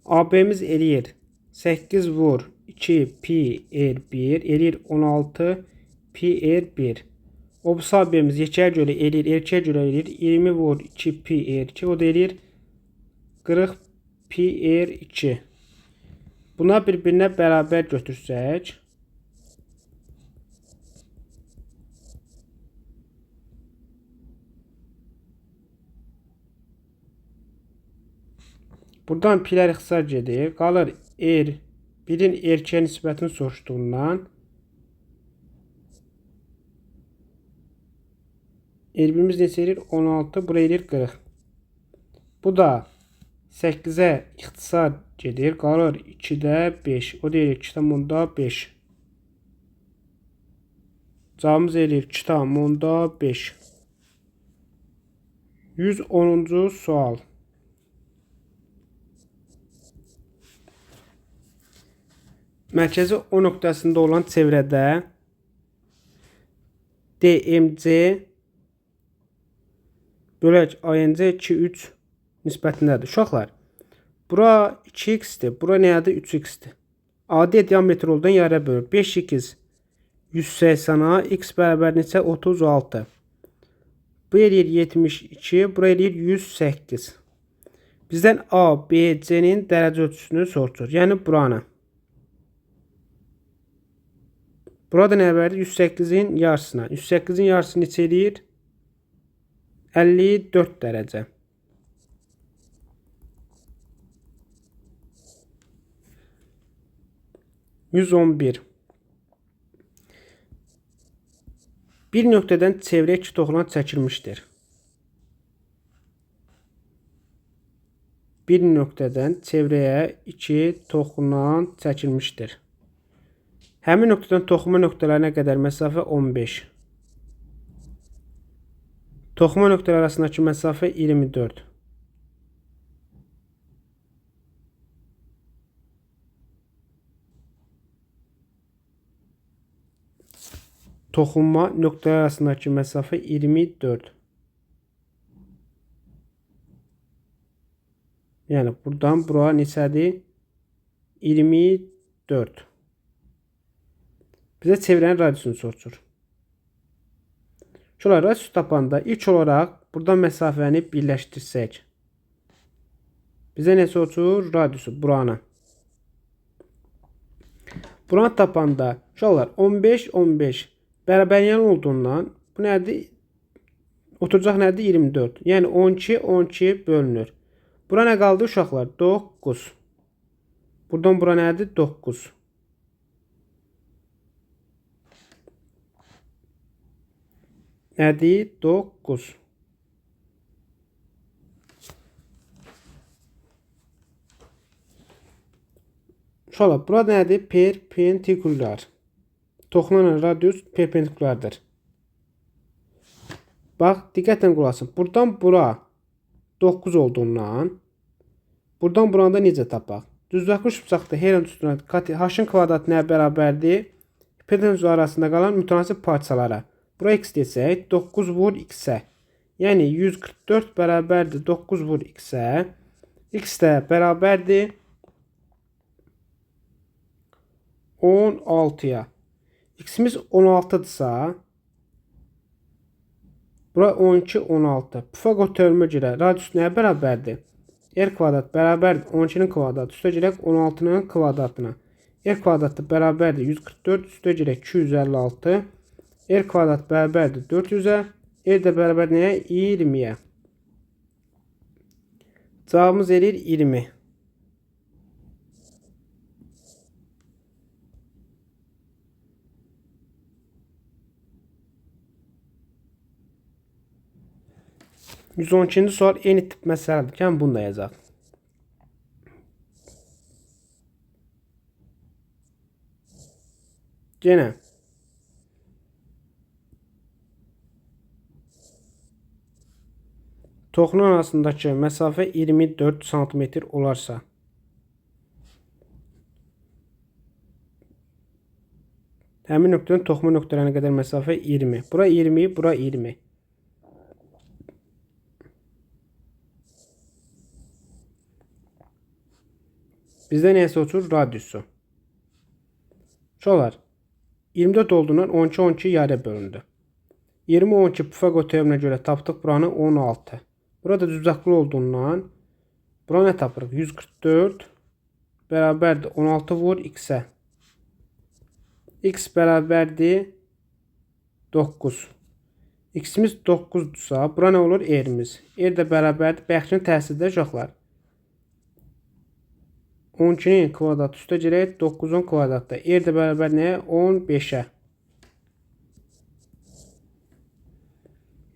Speaker 1: AB'miz eləyir 8 vur 2 pi r1 eləyir 16 pi r1. Obsa AB'miz yekəyə görə eləyir, erkəyə görə eləyir 20 vur 2 pi r2. O da eləyir 40 pi r2. Buna bir-birinə bərabər götürsək, buradan pilər ixtisar gedir, qalır R1-in erkəyə nisbətini soruşduğundan R1'imiz neçə edir? 16. Bura edir 40. Bu da 8'e ixtisar gedir. Qalır 2'də 5. O deyir 2,5. Cavabımız edir 2,5. 110-cu sual. Mərkəzi O nöqtəsində olan çevrədə DMC bölək ANC 2,3 nisbətindədir. Uşaqlar, bura 2x-dir. Bura nədir? 3x-dir. AD diametr olduğundan yarıya bölür. 5x 180'a x bərabər neçə? 36. Bu eləyir 72. Bura eləyir 108. Bizdən A, B, C-nin dərəcə ölçüsünü soruşur. Yəni buranı. Burada nə verdi? 108'in yarısına. 108'in yarısı neçə eləyir? 54 dərəcə. %11. Bir nöqtədən çevrəyə 2 toxulan çəkilmişdir. Bir nöqtədən çevrəyə 2 toxulan çəkilmişdir. Həmin nöqtədən toxuma nöqtələrinə qədər məsafə 15. Toxuma nöqtələr arasındakı məsafə 24. Toxunma nöqtələr arasındakı məsafə 24. Yəni buradan bura neçədir? 24. Bizə çevrənin radiusunu soruşur. Şöyle radius tapanda ilk olaraq buradan məsafəni birləşdirsək. Bizə nə soruşur? Radiusu buranı. Buranı tapanda uşaqlar 15 15 bərabəryan olduğundan bu nədir? Oturacaq nədir? 24. Yəni 12 12 bölünür. Bura nə qaldı uşaqlar? 9. Buradan bura nədir? 9. Nədir? 9. Uşaqlar, burada nədir? Perpendikulyar. Toxunan radius perpendikulardır. Bax, diqqətlə qulaq asın. Buradan bura 9 olduğundan buradan buranda necə tapaq? Düzləşmiş bıçaqda hər üstünə h-ın kvadratı nəyə bərabərdir? Hipotenuz arasında qalan mütənasib parçalara. Bura x desək, 9 vur x-ə. Yəni 144 bərabərdir 9 vur x-ə. X də bərabərdir 16'ya. X'imiz 16'dırsa bura 12 16. Pifagor teoremə görə radius nəyə bərabərdir? R kvadrat bərabərdir 12'nin kvadratı üstə girək 16'nın kvadratına. R kvadratı bərabərdir 144 üstə girək 256. R kvadrat bərabərdir 400'ə. R də bərabər nəyə? 20'yə. Cavabımız edir 20. %12-ci sual eyni tip məsələdir. Yəni bunu da yazaq. Yenə toxunun arasındakı məsafə 24 cm olarsa həmin nöqtədən toxuma nöqtələrinə qədər məsafə 20. Bura 20, bura 20. Bizdə nəyə soruşur? Radiusu. Uşaqlar, 24 olduğundan 12 12 yarıya bölündü. 20 12 Pifagor teoreminə görə tapdıq buranı 16. Burada düzaqlı olduğundan bura nə tapırıq? 144 bərabərdir 16 vur x-ə. X bərabərdir 9. X-imiz 9'dursa bura nə olur? R-imiz. R də bərabərdir. Bəxşin təsirdə uşaqlar. 12'nin kvadratı üstə girək 9'un kvadratda. R də bərabər nəyə? 15'ə.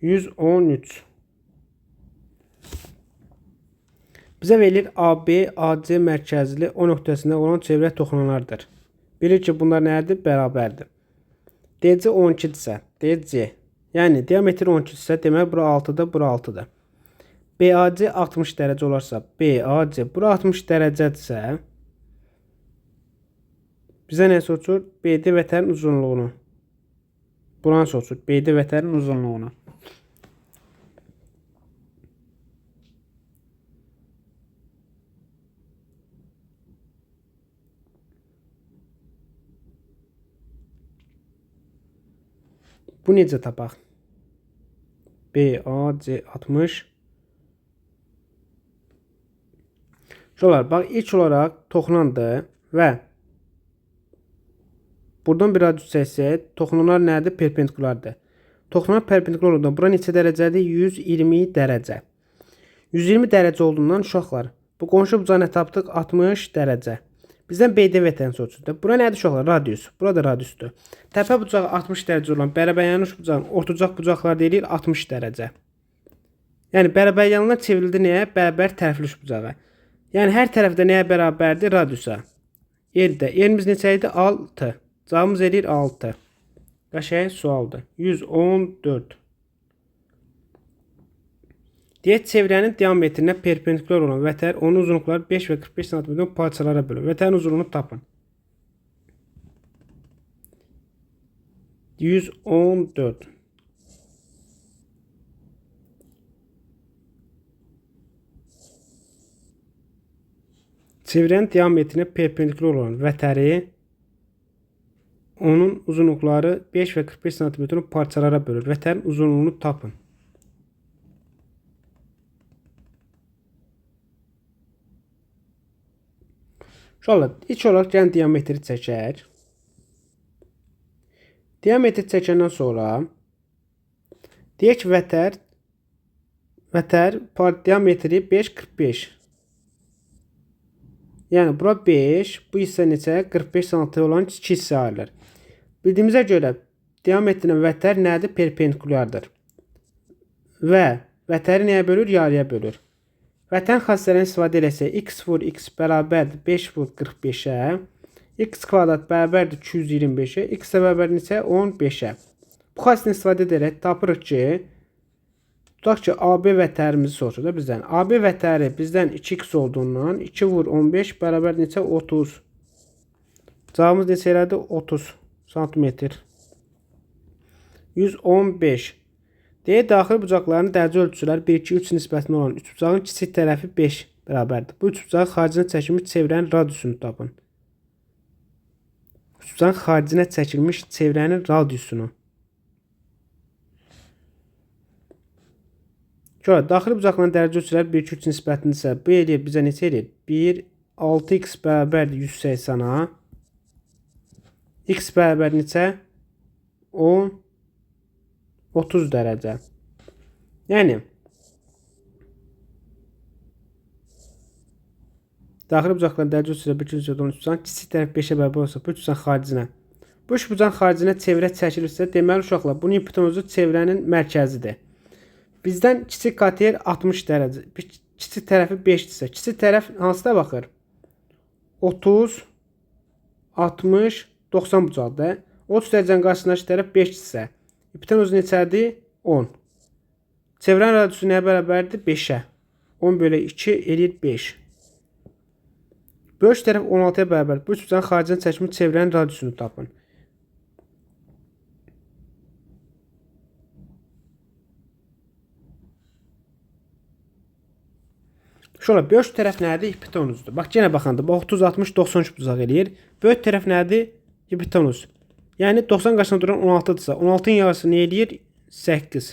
Speaker 1: 113. Bizə verilir AB, AC mərkəzli O nöqtəsində olan çevrə toxunanlardır. Bilir ki, bunlar nədir? Bərabərdir. DC 12-dirsə, DC. Yəni, diametr 12-dirsə, demək, bura 6-dır, bura 6-dır. BAC 60 dərəcə olarsa, BAC, bura 60 dərəcədirsə, bizə nə soruşur? BD vətənin uzunluğunu. Buranı soruşur, BD vətənin uzunluğunu. Bu necə tapaq? BAC 60. Şolar, bax, ilk olaraq toxunandır və buradan bir radius çəksək, toxunanlar nədir? Perpendikulardır. Toxunan perpendikular olduğundan bura neçə dərəcədir? 120 dərəcə. 120 dərəcə olduğundan uşaqlar, bu qonşu bucağı nə tapdıq? 60 dərəcə. Bizdən BD vətəni soruşur. Bura nədir uşaqlar? Radius. Burada radiusdur. Təpə bucağı 60 dərəcə olan bərabəryanmış bucağın ortacaq bucaqlar deyilir 60 dərəcə. Yəni bərabəryanlar çevrildi nəyə? Bərabər tərəfli bucağa. Yəni hər tərəfdə nəyə bərabərdir? Radiusa. Yerdə. Yerimiz neçə idi? 6. Cavabımız eləyir 6. Qəşəng sualdır. 114. Deyək, çevrənin diametrinə perpendikular olan vətər onun uzunluqları 5 və 45 cm parçalara bölür. Vətərin uzunluğunu tapın. 114. Çevrənin diametrinə perpendikular olan vətəri onun uzunluqları 5 və 45 cm parçalara bölür. Vətərin uzunluğunu tapın. Şöyle, ilk olaraq gəlin diametri çəkək. Diametri çəkəndən sonra deyək ki, vətər diametri 5-45. Yəni, bura 5, bu hissə neçə? 45 cm olan kiçik hissə ayrılır. Bildiyimizə görə diametrinə vətər nədir? Perpendikulardır. Və vətəri nəyə bölür? Yarıya bölür. Vətən xassələrini istifadə eləsək, x vur x bərabərdir 5 vur 45-ə, x kvadrat bərabərdir 225-ə, x bərabərdir neçə? 15-ə. Bu xassəni istifadə edərək tapırıq ki, tutaq ki, AB vətərimizi soruşur da bizdən. AB vətəri bizdən 2x olduğundan 2 vur 15 bərabər neçə? 30. Cavabımız neçə elədi? 30 cm. 115. Deyək, daxil bucaqların dərəcə ölçüləri 1-2-3 nisbətində olan üç bucağın kiçik tərəfi 5 bərabərdir. Bu üç bucağın xaricinə çəkilmiş çevrənin radiusunu tapın. Üç bucağın xaricinə çəkilmiş çevrənin radiusunu. Şöyle, daxil bucaqların dərəcə ölçüləri 1-2-3 nisbətindəsə, bu eləyir bizə neçə eləyir? 1, 6x bərabərdir 180-a. X bərabər neçə? 10, 30 dərəcə. Yəni, daxili bucaqların dərəcə ölçüsü 1-2-3 bucağın kiçik tərəf 5-ə bərabər olsa, bu üçbucağın xaricinə. Bu üçbucağın xaricinə çevrə çəkilirsə, deməli uşaqlar, bunun hipotenuzu çevrənin mərkəzidir. Bizdən kiçik kater 60 dərəcə, kiçik tərəfi 5-dirsə, kiçik tərəf hansıda baxır? 30, 60, 90 bucaqdır. 30 dərəcənin qarşısındakı tərəf 5-dirsə, hipotenuzu neçədir? 10. Çevrənin radiusu nəyə bərabərdir? 5-ə. 10 bölü 2 eləyir 5. Böyük tərəf 16-ya bərabər. Bu üçbucağın xaricinə çəkilmiş çevrənin radiusunu tapın. Şöyle, böyük tərəf nədir? Hipotenuzdur. Bax, yenə baxanda, 30, 60, 93 bucaq eləyir. Böyük tərəf nədir? Hipotenuz. Yəni 90 qarşısında duran 16-dırsa, 16-nın yarısı nə eləyir? 8.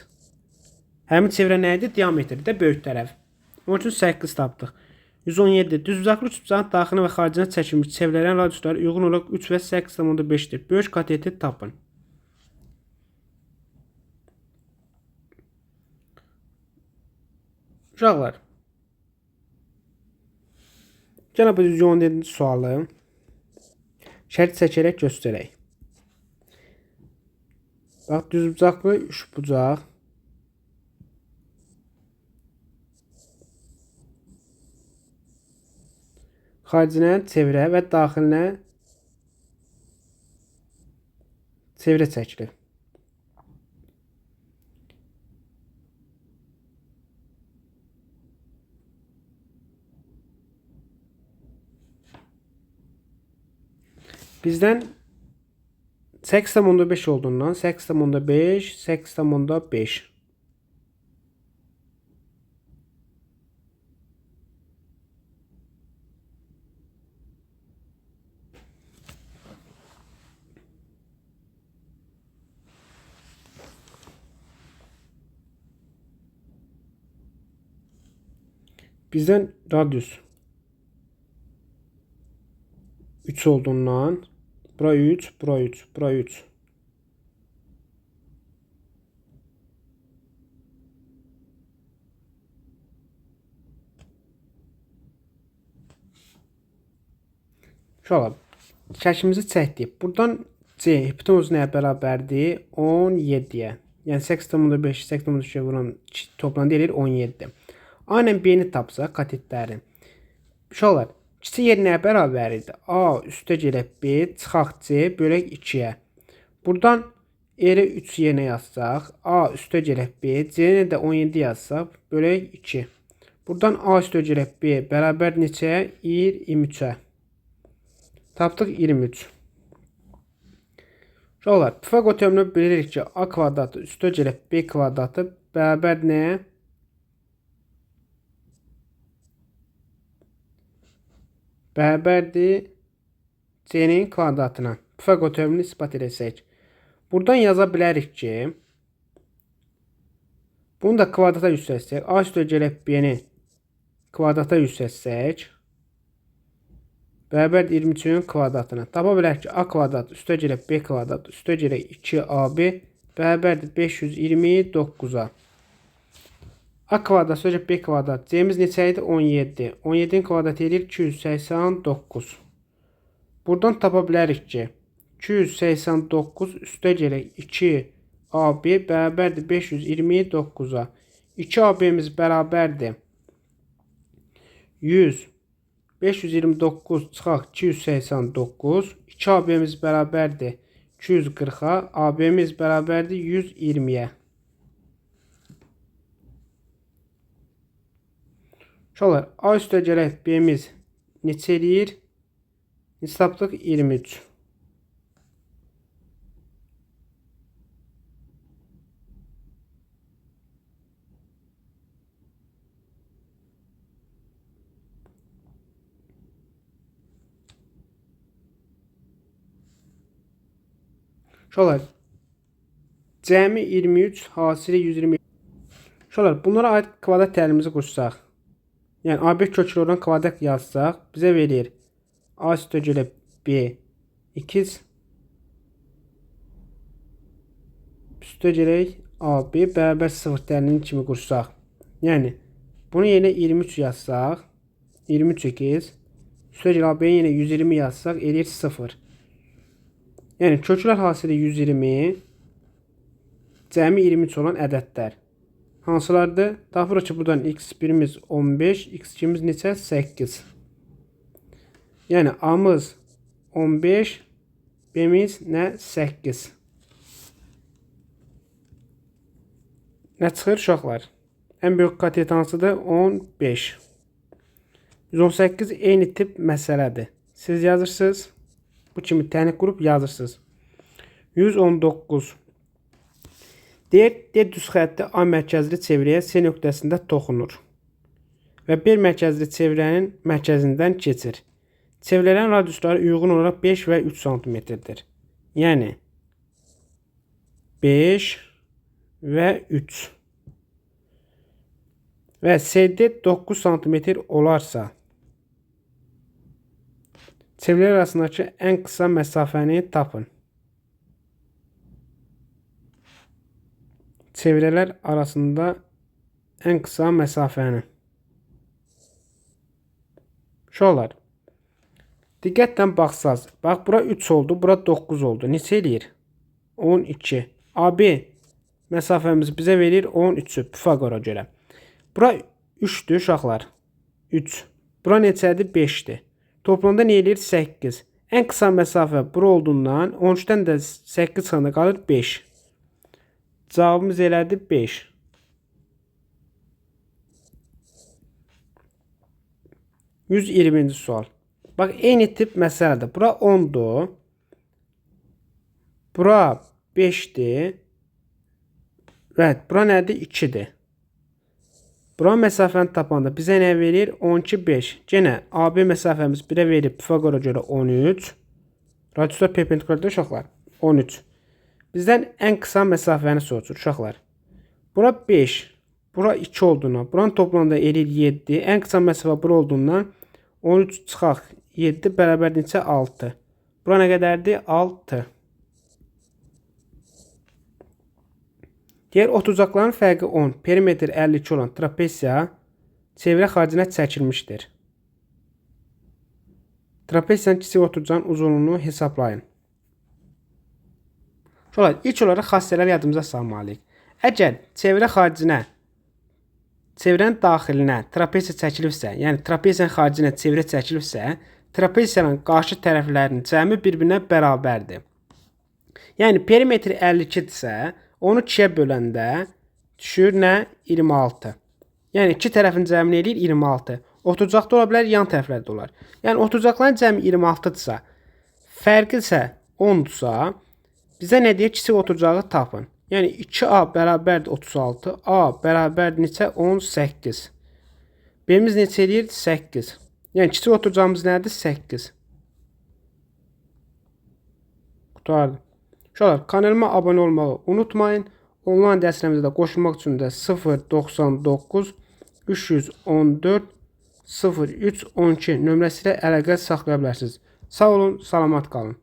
Speaker 1: Həmin çevrə nə idi? Diametrdir də böyük tərəf. Onun üçün 8 tapdıq. 117. Düzbucaqlı üçbucağın daxilinə və xaricinə çəkilmiş çevrələrin radiusları uyğun olaraq 3 və 8,5-dir. Böyük kateti tapın. Uşaqlar, gəlin bu 117-ci sualı şərt çəkərək göstərək. Bax, düzbucaqlı üçbucaq xaricinə çevrə və daxilinə çevrə çəkilir. Bizdən 8,5 olduğundan 8,5, 8,5. Bizdən radius 3 olduğundan bura 3, bura 3, bura 3. Şöyle çəkimizi çəkdik. Buradan C hipotenuzu nəyə bərabərdir? 17-yə. Yəni 8,5, 8,5-ə vuran toplam deyir 17. Aynen B-ni tapsaq katetlərin. Uşaqlar, kiçik yer nəyə bərabərdir? A üstə gələk B, çıxaq C, bölək 2-yə. Buradan R-i 3 yerinə yazsaq, A üstə gələk B, C-ni də 17 yazsaq, bölək 2. Buradan A üstə gələk B bərabər neçəyə? 23-ə. Tapdıq 23. Uşaqlar, Pifaqor teoremini bilirik ki, A kvadratı üstə gələk B kvadratı bərabər nəyə? Bərabərdir C-nin kvadratına. Pifaqor teoremini ispat edəcək. Buradan yaza bilərik ki, bunu da kvadrata yüksəlsək, A üstə gələk B-ni kvadrata yüksəlsək, bərabər 23-ün kvadratına. Tapa bilərik ki, A kvadrat üstə gələk B kvadrat üstə gələk 2AB bərabərdir 529-a. A kvadrat üstə gələk B kvadrat. C-miz neçə idi? 17. 17-nin kvadratı edir 289. Buradan tapa bilərik ki, 289 üstə gələk 2AB bərabərdir 529-a. 2AB-miz bərabərdir 100. 529 çıxaq 289. 2AB-miz bərabərdir 240-a. AB-miz bərabərdir 120-yə. Uşaqlar, A üstə gələk B-miz neçə eləyir? Neçə tapdıq? 23. Uşaqlar, cəmi 23, hasili 120. Uşaqlar, bunlara aid kvadrat təlimimizi qursaq. Yəni, AB kökləri olan kvadrat yazsaq, bizə verir A üstə gələk B 2 üstə gələk AB bərabər 0 təlimini kimi qursaq. Yəni, bunu yenə 23 yazsaq, 23 2 üstə gələk AB yenə 120 yazsaq, edir 0. Yəni, köklər hasili 120, cəmi 23 olan ədədlər. Hansılardır? Tapırıq ki, buradan x1-imiz 15, x2-imiz neçə? 8. Yəni, A-mız 15, B-miz nə? 8. Nə çıxır uşaqlar? Ən böyük katet hansıdır? 15. 118 eyni tip məsələdir. Siz yazırsınız. Bu kimi tənik qrup yazırsınız. 119. Deyək, D düz xətti A mərkəzli çevrəyə C nöqtəsində toxunur və B mərkəzli çevrənin mərkəzindən keçir. Çevrələrin radiusları uyğun olaraq 5 və 3 cm-dir. Yəni 5 və 3. Və CD 9 cm olarsa, çevrələr arasındakı ən qısa məsafəni tapın. Çevrələr arasında ən qısa məsafəni. Uşaqlar, diqqətlə baxsaz, bax, bura 3 oldu, bura 9 oldu. Neçə eləyir? 12. AB məsafəmiz bizə verir 13-ü Pifaqora görə. Bura 3-dür uşaqlar. 3. Bura neçədir? 5-dir. Toplamda nə eləyir? 8. Ən qısa məsafə bura olduğundan 13-dən də 8 çıxanda qalır 5. Cavabımız elədi 5. %20-ci sual. Bax, eyni tip məsələdir. Bura 10'dur. Bura 5'dir. Evet, bura nədir? 2'dir. Bura məsafəni tapanda bizə nə verir? 12, 5. Yenə AB məsafəmiz 1'ə verib Pifagora görə 13. Radiuslar perpendikulardır uşaqlar. 13. Bizdən ən qısa məsafəni soruşur uşaqlar. Bura 5. Bura 2 olduğundan. Buranın toplamında eləyir 7. Ən qısa məsafə bura olduğundan 13 çıxaq 7 bərabər neçə? 6. Bura nə qədərdir? 6. Diğer otuzacaqların fərqi 10. Perimetr 52 olan trapesiya çevrə xaricinə çəkilmişdir. Trapesiyanın kiçik oturucağın uzunluğunu hesablayın. İlk olaraq xassələri yadımıza salmalıyıq. Əgər çevrə xaricinə, çevrənin daxilinə trapesiya çəkilibsə, yəni trapesiyanın xaricinə çevrə çəkilibsə, trapesiyanın qarşı tərəflərinin cəmi bir-birinə bərabərdir. Yəni perimetr 52-dirsə, onu 2'ye böləndə düşür nə? 26. Yəni iki tərəfin cəmini eləyir 26. Oturucaqda ola bilər, yan tərəflərdə olar. Yəni oturucaqların cəmi 26-dırsa, fərqi isə 10'dursa, bizə nə deyir? Kiçik oturucağı tapın. Yəni 2A bərabərdir 36. A bərabərdir neçə? 18. B'miz neçə eləyir? 8. Yəni kiçik oturucağımız nədir? 8. Qutardı. Uşaqlar, kanalıma abone olmağı unutmayın. Onlayn dərslərimizə də qoşulmaq üçün də 099 314 0312 nömrəsi ilə əlaqə saxlaya bilərsiniz. Sağ olun, salamat qalın.